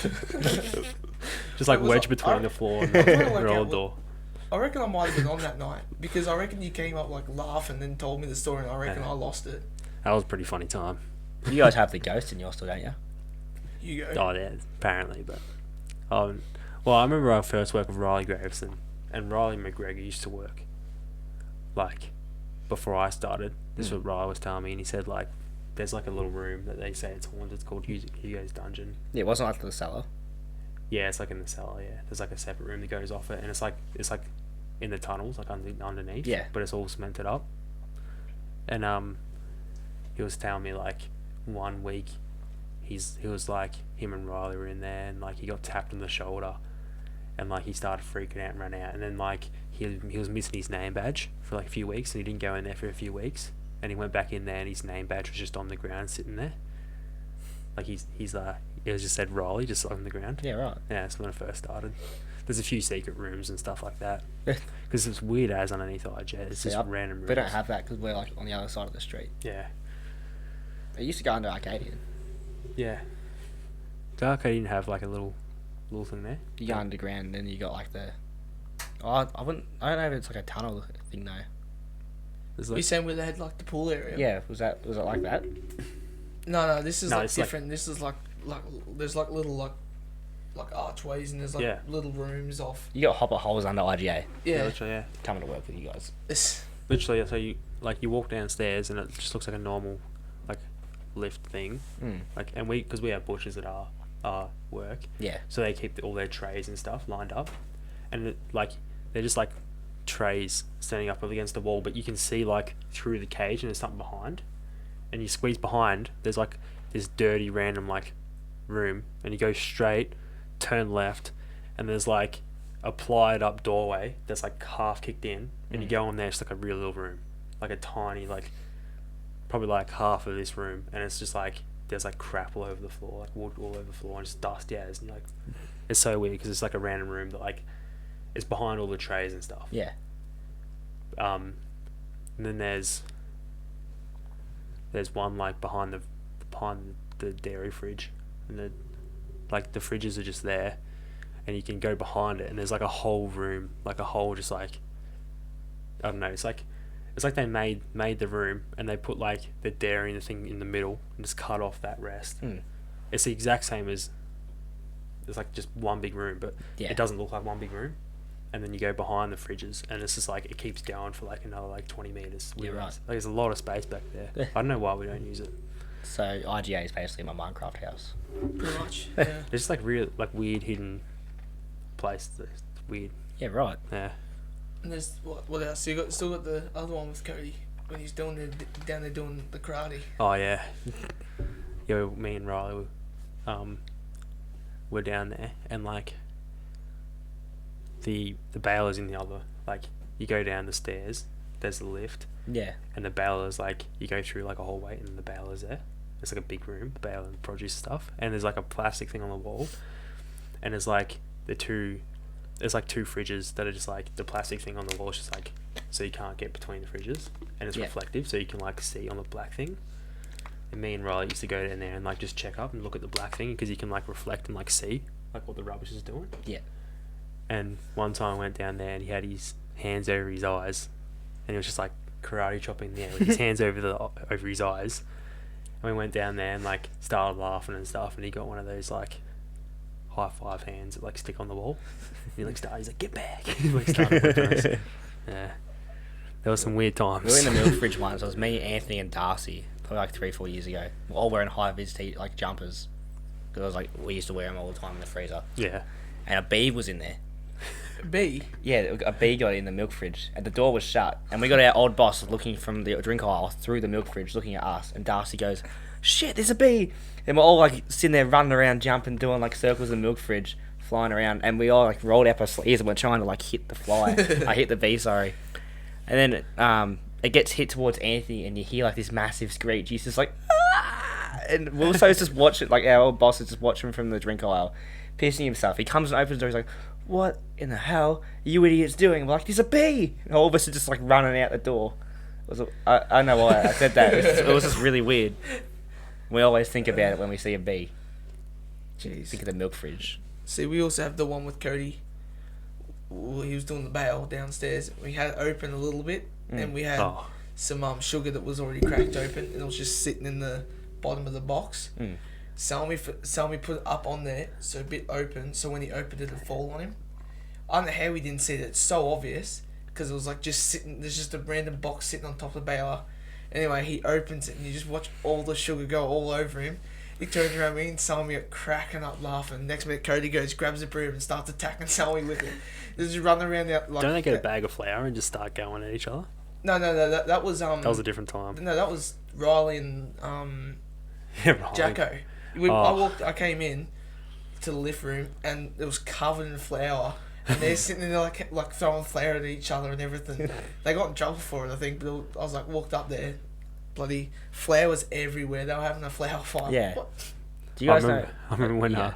Just like wedged between the floor and the roller door. I reckon I might have been on that night because I reckon you came up like laughing and then told me the story, and I reckon I lost it. That was a pretty funny time. You guys have the ghost in your store, don't you? You go. Oh yeah, apparently, but well, I remember I first worked with Riley Graveson, and Riley McGregor used to work like before I started. This is what Riley was telling me, and he said like there's like a little room that they say it's haunted. It's called Hugo's Dungeon. Yeah, it wasn't like the cellar. Yeah, it's like in the cellar. Yeah, there's like a separate room that goes off it, and it's like in the tunnels, like underneath. Yeah. But it's all cemented up. And he was telling me like 1 week, he was like him and Riley were in there, and like he got tapped on the shoulder, and like he started freaking out and ran out, and then like he was missing his name badge for like a few weeks, and he didn't go in there for a few weeks, and he went back in there, and his name badge was just on the ground sitting there. Like it was just said Riley just on the ground. Yeah, right. Yeah, that's when I first started. There's a few secret rooms and stuff like that. Because it's weird as underneath IJ. It's just random rooms. We don't have that because we're like on the other side of the street. Yeah. I used to go under Arcadian. Yeah. The arcade didn't have like a little thing there. You go underground and then you got like the... Oh, I don't know if it's like a tunnel thing though. There's You like, saying where they had like the pool area? Yeah, was it like that? No, this is No, like it's like- different. This is like there's like little like archways, and there's like little rooms off. You got hopper holes under IGA. Yeah. literally, yeah. Coming to work with you guys. This. Literally, so you walk downstairs and it just looks like a normal like lift thing. Like, and because we have bushes at our work, Yeah. so they keep all their trays and stuff lined up, and they're just like trays standing up against the wall, but you can see like through the cage and there's something behind, and you squeeze behind, there's like this dirty random like room, and you go straight, turn left, and there's like a plied up doorway that's like half kicked in, and you go in there, it's like a real little room, like a tiny, like probably like half of this room, and it's just like there's like crap all over the floor, like wood all over the floor, and just dust, and you're like, it's so weird because it's like a random room that like it's behind all the trays and stuff. Yeah. And then there's one like behind the dairy fridge, and the fridges are just there, and you can go behind it, and there's like a whole room, like a whole just like, I don't know, it's like they made the room, and they put like the dairy and the thing in the middle and just cut off that rest. It's the exact same as, it's like just one big room, but Yeah. it doesn't look like one big room. And then you go behind the fridges, and it's just like it keeps going for like another like 20 meters. Yeah, right. Like there's a lot of space back there. I don't know why we don't use it. So IGA is basically my Minecraft house. Pretty much. Yeah. It's just like real, like weird hidden place. That's weird. Yeah, right. Yeah. And there's what else? So you still got the other one with Cody when he's down there doing the karate. Oh yeah. Yeah, me and Riley, were down there, and like the baler's in the other. Like you go down the stairs, there's the lift, Yeah. and the baler's like, you go through like a hallway, and the baler's there. It's like a big room, baler and produce stuff, and there's like a plastic thing on the wall, and there's like two fridges that are just like the plastic thing on the wall is just like, so you can't get between the fridges, and it's reflective, so you can like see on the black thing. And me and Riley used to go down there and like just check up and look at the black thing because you can like reflect and like see like what the rubbish is doing. Yeah. And one time I went down there and he had his hands over his eyes, and he was just like karate chopping there with his hands over his eyes. And we went down there and like started laughing and stuff, and he got one of those like high five hands that like stick on the wall. And he like he's like, get back. He like started whipping us. Yeah. There was some weird times. We were in the milk fridge once. It was me, Anthony, and Darcy. Probably like 3-4 years ago. We're all wearing high vis like jumpers, because I was like, we used to wear them all the time in the freezer. Yeah. And a bee was in there. Bee? Yeah, a bee got in the milk fridge, and the door was shut. And we got our old boss looking from the drink aisle through the milk fridge, looking at us. And Darcy goes, "Shit, there's a bee!" And we're all like sitting there running around, jumping, doing like circles in the milk fridge, flying around. And we all like rolled up our sleeves and we're trying to like hit the fly. I hit the bee, sorry. And then it gets hit towards Anthony, and you hear like this massive screech. He's just like, "Ah!" And Wilso's just watching, like our old boss is just watching from the drink aisle, pissing himself. He comes and opens the door. He's like, "What in the hell are you idiots doing?" We're like, "There's a bee!" And all of us are just like running out the door. I don't know why I said that. It was just really weird. We always think about it when we see a bee. Jeez. Think of the milk fridge. See, we also have the one with Cody. He was doing the bale downstairs. We had it open a little bit, and we had some sugar that was already cracked open, and it was just sitting in the bottom of the box. Salmi put it up on there, so a bit open, so when he opened it, it'd fall on him. I don't know how we didn't see it. It's so obvious, because it was like just sitting, there's just a random box sitting on top of the baler. Anyway, he opens it, and you just watch all the sugar go all over him. He turns around, me and Salmi are cracking up laughing. Next minute, Cody goes, grabs a broom, and starts attacking Salmi with it. Just running around there. Like, don't they get a bag of flour and just start going at each other? No, that was That was a different time. No, that was Riley and Yeah, Riley. Jacko. I came in to the lift room, and it was covered in flour, and they're sitting in there like throwing flour at each other and everything. They got in trouble for it, I think. But I was like, walked up there, bloody flour was everywhere. They were having a flour fight. Yeah. What? Do you guys know? I remember when I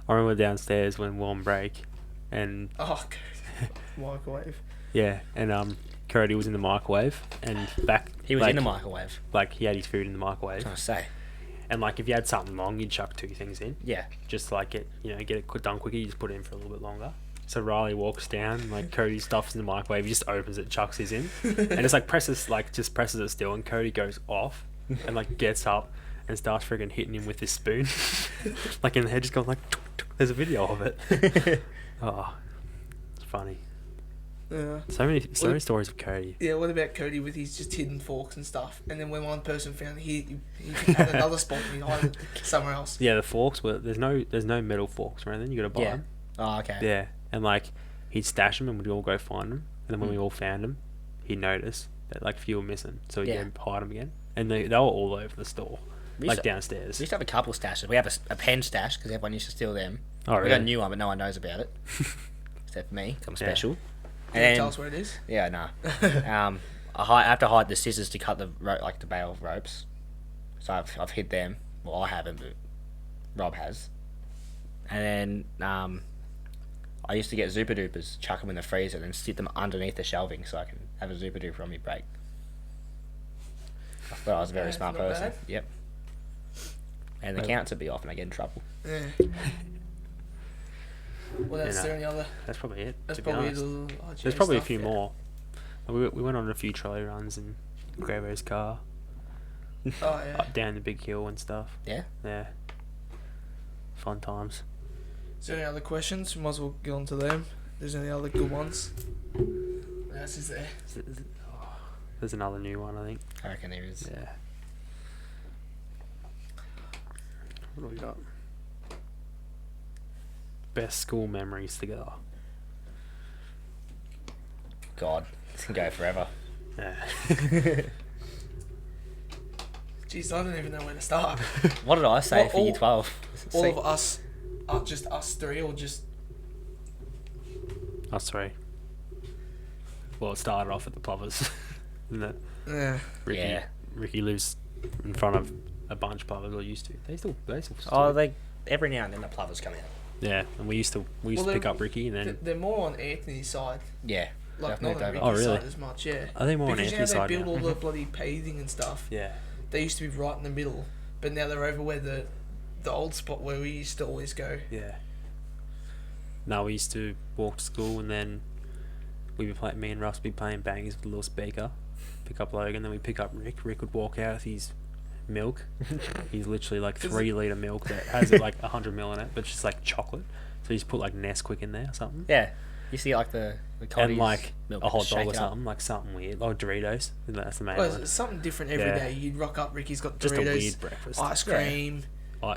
remember downstairs when warm break, and microwave. Yeah, and Cody was in the microwave, and He was like, in the microwave. Like he had his food in the I microwave. was trying to say. And like if you had something long, you'd chuck 2 things in. Yeah. Just like get it done quicker. You just put it in for a little bit longer. So Riley walks down, like Cody stuffs in the microwave. He just opens it, chucks his in, and it's like presses it still. And Cody goes off and like gets up and starts freaking hitting him with this spoon, like in the head, just going like. Tuk, tuk. There's a video of it. Oh, it's funny. Yeah. So many stories of Cody. Yeah, what about Cody with his just hidden forks and stuff? And then when one person found it, he had another spot and he hid it somewhere else. Yeah, the forks were there's no metal forks or anything. You gotta buy them. Oh, okay. Yeah, and like he'd stash them and we'd all go find them. And then when we all found them, he'd notice that like a few were missing, so he'd go hide them again. And they were all over the store, like downstairs. We used to have a couple stashes. We have a pen stash because everyone used to steal them. Oh, really? We got a new one, but no one knows about it except for me. I'm special. Can you tell us where it is? Yeah, no. I have to hide the scissors to cut the the bale of ropes. So I've hid them. Well, I haven't, but Rob has. And then I used to get Zupa Dupas, chuck them in the freezer, and then sit them underneath the shelving so I can have a Zupa Duper on my break. I thought I was a very smart person. Bad. Yep. And the counts would be off and I get in trouble. Yeah. Well, that's the only other. That's probably it. That's to be probably honest. There's probably a few more. We went on a few trolley runs in Gravo's car. Oh yeah. Up down the big hill and stuff. Yeah. Yeah. Fun times. Is there any other questions? We might as well get on to them. There's any other good ones? Yes, is there? There's another new one, I think. I reckon there is. Yeah. What do we got? Best school memories together. God, this can go forever. Yeah. Jeez, I don't even know where to start. What did I say for year 12? All of us, just us three, or just Us three. Well, it started off at the Plovers, isn't it? Yeah. Ricky lives in front of a bunch of Plovers, or used to. They still Oh, they every now and then the Plovers come out. yeah, and we used to pick up Ricky, and then They're more on Anthony's side. Yeah. Like, They've not moved on over. Ricky's Oh, really? side as much, yeah. are they more on Because Anthony's they side build now? all the bloody paving and stuff. Yeah, They used to be right in the middle, but now they're over where the old spot where we used to always go. yeah. No, we used to walk to school, and then me and Russ would be playing bangers with a little speaker, pick up Logan, then we pick up Rick. Rick would walk out with his milk. He's literally like 3 litre milk that has like 100 ml in it, but it's just like chocolate. So he's put like Nesquik in there or something. Yeah. You see like the And Cotties like milk, a hot shake dog or it up. something, like something weird, like Doritos. That's the main Well, one. it's something different every day. Yeah. You'd rock up, Ricky's got Just a Doritos, weird breakfast. ice cream.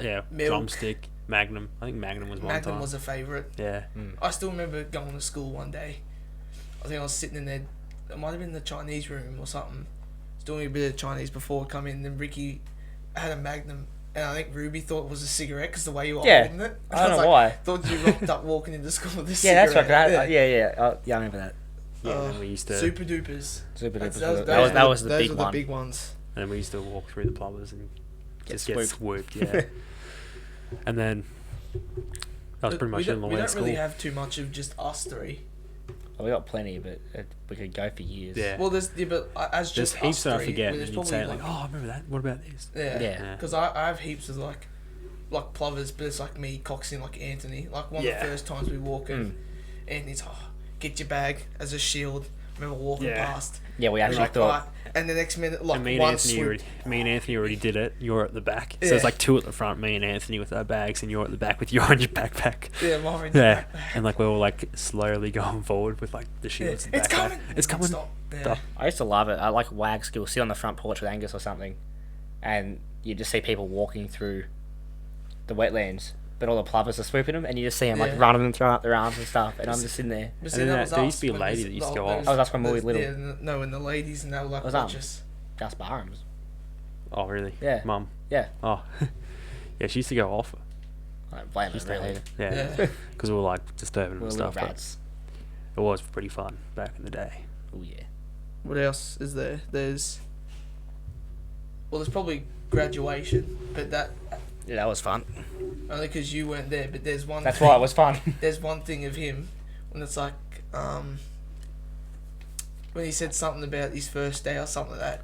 Yeah, milk. drumstick, Magnum. I think Magnum was one Magnum time. was a favourite. Yeah, I still remember going to school one day. I think I was sitting in there. It might have been the Chinese room or something. I was doing a bit of Chinese before I come in. And Ricky had a Magnum, and I think Ruby thought it was a cigarette because the way you were Yeah. holding it. I don't was know like, why. Thought you rocked up walking into school with a Yeah, cigarette. that's right. Yeah, I remember that. yeah. And then we used to, Super Dupers. Super That's- duper. those That was the those big were one. the big ones. and then we used to walk through the Plovers and just swooped. get swooped. Yeah, and then that was But pretty much we it don't, on the we way to don't school. really have too much of just us three. Oh, we got plenty, but we could go for years. Yeah. Well, but as There's just heaps us that I three, forget, there's and you'd probably say like, "Oh, I remember that. What about this?" yeah, Yeah. Because I have heaps of like Plovers, but it's like me coxing like Anthony. Like one of Yeah. the first times we walk in, Anthony's get your bag as a shield. Remember walking Yeah. past. Yeah, we And actually like, thought. right, and the next minute, like And me and one Anthony swoop. already did it. You're at the back, so Yeah. it's like two at the front. Me and Anthony with our bags, and you're at the back with your orange backpack. Yeah, more in Yeah, the backpack. and like we were like slowly going forward with like the Yeah. shields. and It's backpack. coming. It's coming. Stop. Yeah. Stop. I used to love it. I like wag school, sit on the front porch with Angus or something, and you just see people walking through the wetlands, but all the Plovers are swooping them, and you just see them like Yeah. running and throwing up their arms and stuff, and I'm just sitting there. But And see, then that that- was there used us to be a when lady this- that used to the- go those- off. Oh, that's when we were those- little. Yeah, no, and the ladies and they were like, Was that? watch us. Gus Barham's. Oh really? Yeah. Mum. Yeah. Oh, yeah. She used to go off. I don't blame Used her, to really. hate it. Yeah, Yeah. because we were like disturbing We're and little stuff. But rats. it was pretty fun back in the day. Oh yeah. What else is there? There's probably graduation, but that Yeah, that was fun. only because you weren't there. But there's one. That's thing, why it was fun. There's one thing of him when it's like when he said something about his first day or something like that.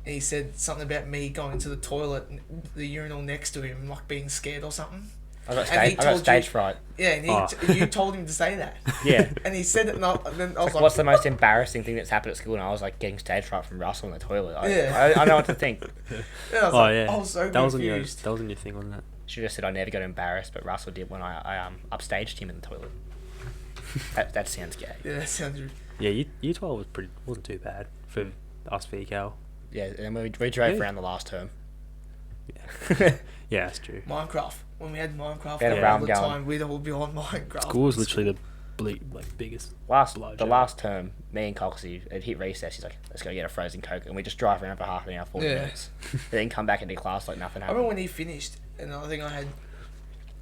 And he said something about me going to the toilet, and the urinal next to him, like being scared or something. I got And he stage, I got told stage you- fright. Yeah, and you told him to say that. Yeah. And he said it, and then I was Like, like, what's the most embarrassing thing that's happened at school? And I was like getting stage fright from Russell in the toilet. Yeah. I know what to think. yeah, I was Oh like, yeah. I was so that was on your confused. thing, wasn't it? Should have said I never got embarrassed, but Russell did when I upstaged him in the toilet. That sounds gay. Yeah, that sounds. Yeah, year 12 wasn't too bad for us VCal. Yeah, and we drove Yeah. around the last term. Yeah, that's true. Minecraft. When we had Minecraft We had a all realm the going. time, we'd all be on Minecraft. School was literally the biggest. The Joe. last term, me and Coxie, it hit recess. He's like, "Let's go get a frozen Coke," and we just drive around for half an hour, 40 Yeah. minutes, and then come back into class like nothing I happened. remember when he finished, and I think I had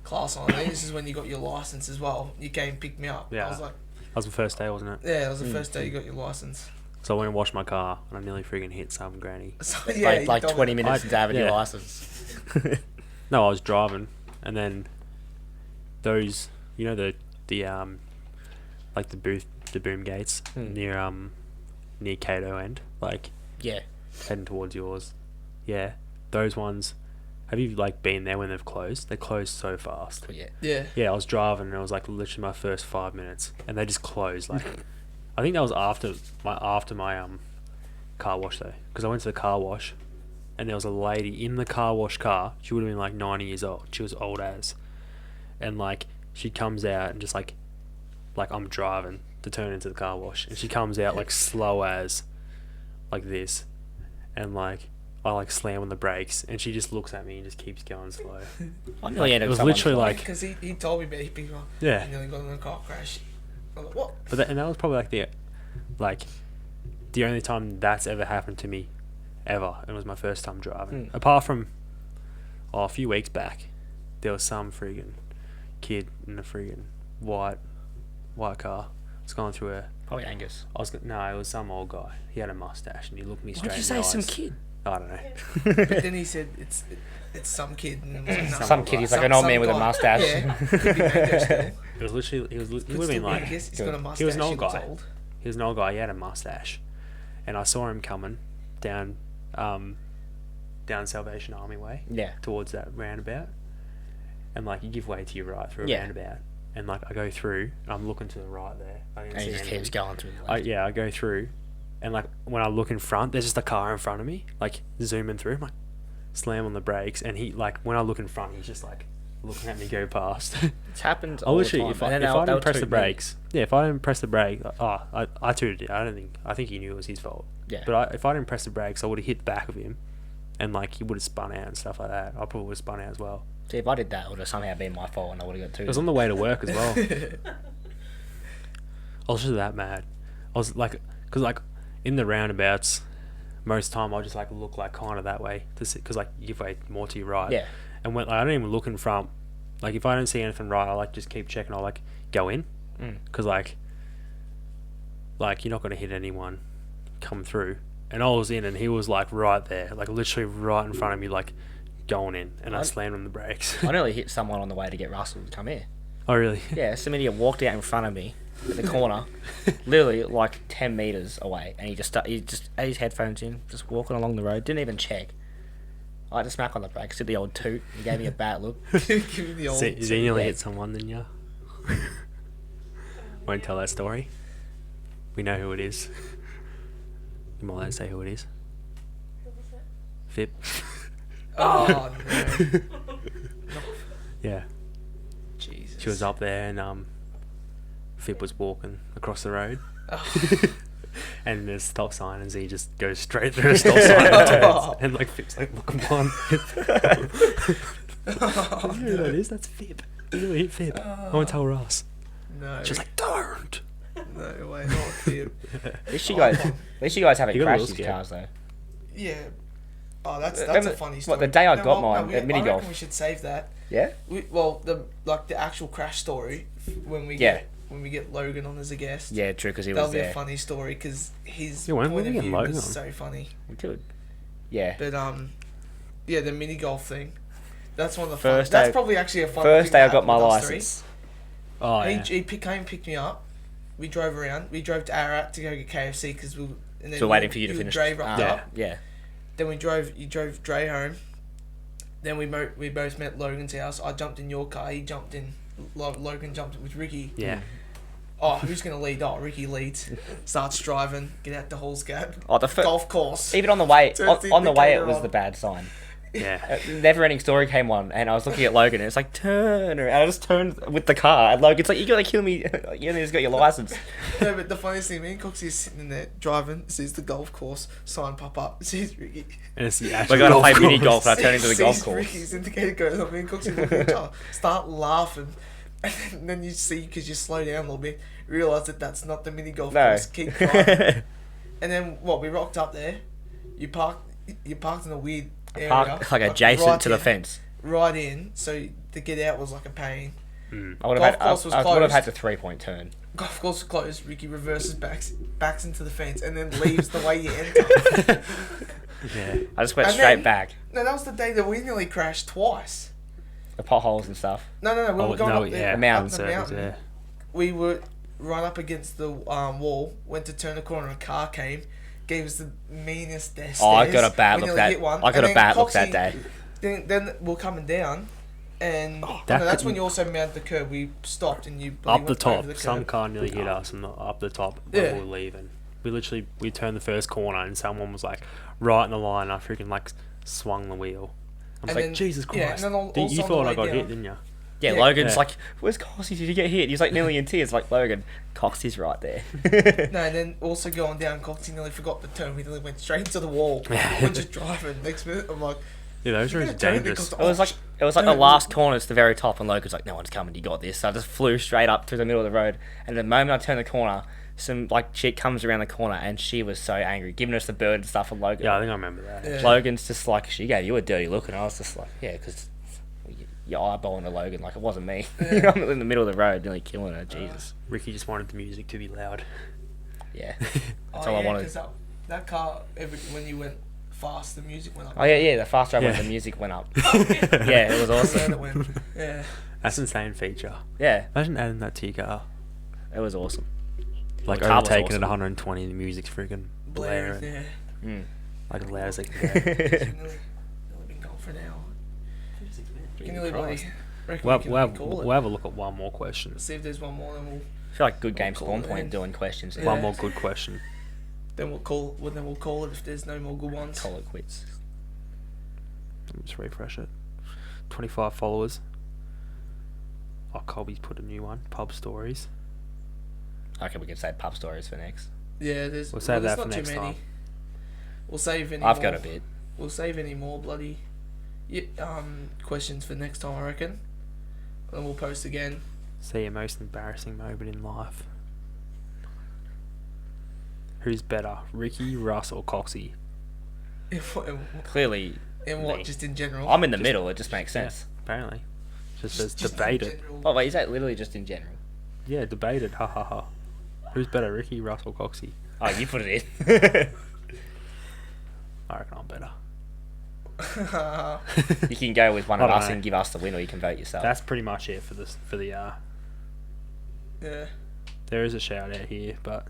class on. I think this is when you got your license as well. You came and picked me up. Yeah. I was like, That was the first day, wasn't it? yeah, it was the first day you got your license. So I went and washed my car, and I nearly friggin' hit some granny. So, yeah, you like told 20 me. minutes into having your yeah. license. No, I was driving, and then those, you know, the like the boom gates near Cato end, like Yeah. heading towards yours. Yeah, those ones. Have you like been there when they've closed? They close so fast. But yeah. Yeah. Yeah, I was driving, and it was like literally my first 5 minutes, and they just closed. Like, I think that was after my car wash though, because I went to the car wash, and there was a lady in the car wash car. She would have been like 90 years old. She was old as, and like she comes out and just like I'm driving to turn into the car wash, and she comes out like slow as, like this, and like I like slam on the brakes, and she just looks at me and just keeps going slow. I nearly ended It was up literally like, Because he told me about it. He yeah. nearly got in a car crash. I was like, what? But that was probably the only time that's ever happened to me, ever. It was my first time driving. Apart from, a few weeks back, there was some friggin' kid in a friggin' white car was going through a. Probably Angus. No, it was some old guy. He had a mustache, and he looked me straight. Why'd you in the say some eyes. kid? I don't know. But then he said it's some kid. And it was like, no, Some kid. He's like an old man with a guy. mustache. Yeah, could be Mango still. It was literally. He would have Could been still be like. Angus. He's got a mustache. He was an old looks guy. old. He was an old guy. He had a mustache, and I saw him coming down, down Salvation Army way Yeah. towards that roundabout, and like you give way to your right through a Yeah. roundabout, and like I go through, and I'm looking to the right there. I didn't And he see just anything. keeps going through. The I go through, and like when I look in front, there's just a car in front of me, like zooming through. I'm like, slam on the brakes, and he like when I look in front, he's just like looking at me go past. It's happened I all the literally, time. if I And then didn't they'll press the toot me. brakes, if I didn't press the brake, I tooted it. I think he knew it was his fault. Yeah. But if I didn't press the brakes, I would have hit the back of him, and like he would have spun out and stuff like that. I probably would have spun out as well. See, if I did that, it would have somehow been my fault and I would have got It was two. on the way to work as well. I was just that mad. I was like, because like in the roundabouts, most time I just like look like kind of that way to see, because like you give way more to your right. Yeah. And when like, I don't even look in front. Like if I don't see anything right, I like just keep checking. I'll like go in, because like you're not gonna hit anyone come through. And I was in, and he was like right there, like literally right in front of me, like going in, and I slammed on the brakes. I nearly hit someone on the way to get Russell to come here. Oh really? Yeah, some idiot walked out in front of me at the corner, literally like 10 metres away, and he just had his headphones in, just walking along the road, didn't even check. I had to smack on the brakes, did the old toot, he gave me a bad look. Give me the old. So you nearly hit someone, didn't you? Won't tell that story. We know who it is. You might allowed to say who it is. Who was it? Fip. Oh no. Yeah. Jesus. She was up there, and Fip was walking across the road. And there's a stop sign, and Z just goes straight through the stop sign and turns, and like Fip's like, look, come on. Oh, You know who that is? That's Fip. You nearly hit Fip. I won't tell Ross. no. She's like, don't. No way, not Fib. At least you guys haven't You got a crashed little these scared. cars though. Yeah. Oh, that's Remember- a funny what, story. the day I got well, mine at mini I golf. reckon we should save that. Yeah? The actual crash story when we Yeah. when we get Logan on as a guest. Yeah, true, because he was That'll be there. a funny story because his Yeah, when point we of get view Logan was on? so funny. We could. Yeah. But yeah, the mini golf thing. That's one of the First That's day- probably actually a fun. First day I got my license. license. Oh, yeah. He came and picked me up. We drove around. We drove to Ararat to go get KFC because we. And then So waiting for you to and finish. Dre rocked Yeah. up. Yeah. Then you drove Dre home. Then we both met at Logan's house. I jumped in your car. He jumped in. Logan jumped in with Ricky. Yeah. Oh, who's gonna lead? Oh, Ricky leads. Starts driving. Get out to Hallsgate. Oh, the Golf course. even on the way, Turns the on the way, it indicator was on. the bad sign. Yeah. Never Ending Story came on, and I was looking at Logan, and it's like, turn around. I just turned with the car, and Logan's like, you gotta kill me. You only just got your license. No, but the funniest thing, me and Coxie is sitting in there driving. Sees the golf course sign pop up. Sees Ricky. And it's the actual We're gonna play golf mini course. golf, and I turn into the golf Sees course. Ricky's indicator goes up. Me and Coxie look at each other, start laughing, and then you see because you slow down a little bit, realize that that's not the mini golf No. course. Keep driving. And then we rocked up there. You parked in a weird area. Park like adjacent right to the in- fence. Right in, so to get out was like a pain. I would have Golf course was I would have had closed. the 3-point turn. Golf course was closed. Ricky reverses backs into the fence and then leaves the way you enter. Yeah. I just went And straight then- back. No, that was the day that we nearly crashed twice. The potholes and stuff. No, we Oh, were going no, up there, yeah. The mountain up the Circles, mountain. yeah. We were run up against the wall, went to turn the corner, and a car came, gave us the meanest death Oh, I stares. got a bad We look nearly that. hit one. I got And a then bad look that Coxie- day. Then we're coming down, and that that's when couldn't- you also mounted the curb. We stopped and you Up the went top. over the Some curb. car nearly hit us, and up the top when Yeah. we were leaving. We turned the first corner, and someone was like right in the line. I freaking like swung the wheel. I was And like, then- Jesus yeah, Christ! and then You also on thought the I way got down- hit, didn't you? Yeah, Yeah. Logan's Yeah. like, where's Coxie? Did you get hit? He's like nearly in tears. Like, Logan, Coxie's right there. No, and then also going down, Coxie nearly forgot the turn. We nearly went straight into the wall. We're just driving. Next minute, I'm like, Yeah, those "You're roads are gonna turn me," dangerous. because- It was like the last corner to the very top, and Logan's like, no one's coming. You got this. So I just flew straight up through the middle of the road, and the moment I turned the corner, some like chick comes around the corner, and she was so angry, giving us the bird and stuff. And Logan, Yeah, I think I remember that. Yeah. Logan's just like, she gave you a dirty look, and I was just like, yeah, because you're eyeballing a Logan like it wasn't me. Yeah. I'm in the middle of the road, nearly killing her. Jesus. Ricky just wanted the music to be loud. Yeah. Oh, all I yeah, wanted. because that car, when you went fast, the music went up. Oh yeah. The faster I went, Yeah. the music went up. Oh, yeah. Yeah, it was Then awesome. it went. Yeah. That's an insane feature. Yeah, Imagine adding that to your car. it was awesome. Like The car was overtaking awesome. at 120, the music's freaking Blaring. blaring. Yeah. Mm. Like as loud as it can go. It's nearly been gone for an hour. We can nearly Christ. reckon We'll, we can we'll, call we'll it. have a look at one more question. See if there's one more, then I feel like good game Call spawn it point in. doing questions. Yeah. One more good question. we'll call it if there's no more good ones. Call it quits. Let me just refresh it. 25 followers. Oh, Colby's put a new one. Pub stories. Okay, we can say pub stories for next. Yeah, there's. We'll save there's that not for too next many. time. We'll save any. I've more. got a bit. We'll save any more bloody, questions for next time, I reckon. And then we'll post again. Say your most embarrassing moment in life. Who's better, Ricky, Russ, or Coxie? Clearly, In what? Me. Just in general. I'm in the middle. It just makes sense. Apparently. Just as in debated. general. Oh wait, is that literally just in general? Yeah, debated. Ha ha ha. Who's better, Ricky, Russ, or Coxie? Oh, you put it in. I reckon I'm better. You can go with one I of don't us know. and give us the win, or you can vote yourself. That's pretty much it for the Yeah. there is a shout out here, but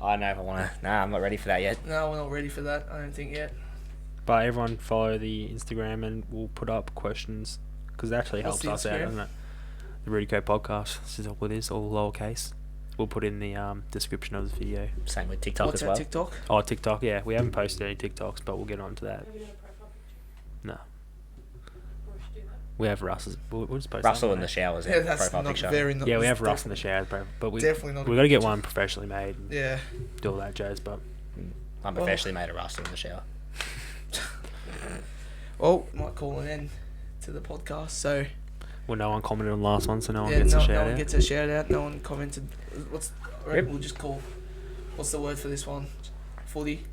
I don't know if I want to. Nah, I'm not ready for that yet. No, we're not ready for that. I don't think yet. everyone follow the Instagram and we'll put up questions because it actually What's helps the us out, Instagram? doesn't it? The Rudico podcast. This is all it is, all lowercase. We'll put in the description of the video. Same with TikTok What's as our well. TikTok? Oh, TikTok, yeah. We haven't posted any TikToks, but we'll get onto that. Have you done a profile picture? No. Or we should do that. We have Russ's. We'll just post Russell that in one, the eh? showers. Yeah, that's profile not picture. very. Not, Yeah, we that's have Russ in the definitely- shower, but Definitely not. we've got to get one professionally made and Yeah. do all that jazz, but I'm professionally made a Russell in the shower. Well, might call an end to the podcast. So well, no one commented on the last one, so no one yeah, gets a no shout one out. gets a shout out. No one commented. I reckon Yep. we'll just call. What's the word for this one? Footy.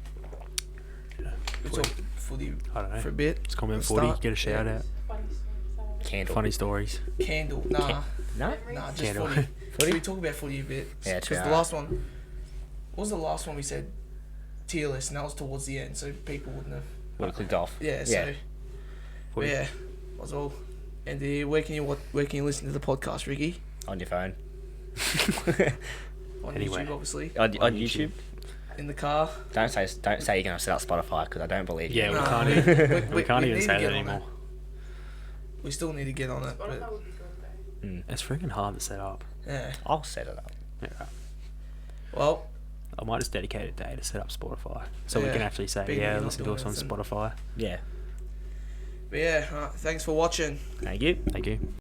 Yeah, We'll footy. talk footy I don't know. for a bit. Just comment Let's 40, start. get a shout Yeah. out. Funny stories. Candle. Funny stories. Candle. Nah. No? Nah, just Candle. footy. Footy? Should we talk about footy a bit? Yeah, true. Because the last one. What was the last one we said? Tier list, and that was towards the end, so people wouldn't have. Would have clicked off. Yeah. So. Yeah. But yeah. Was all. And where can you listen to the podcast, Ricky? On your phone. On Anyway. YouTube, obviously. On YouTube. In the car. Don't say you're going to set up Spotify because I don't believe you. Yeah, we No, can't we- even, we- we can't we even need say to that get on anymore. We still need to get on it. Spotify But would be good though. It's freaking hard to set up. yeah. I'll set it up. Yeah. Well, I might just dedicate a day to set up Spotify, so we Yeah. can actually say, Being yeah, you're not listen to doing us on anything. Spotify. Yeah. but yeah. Thanks for watching. Thank you. Thank you.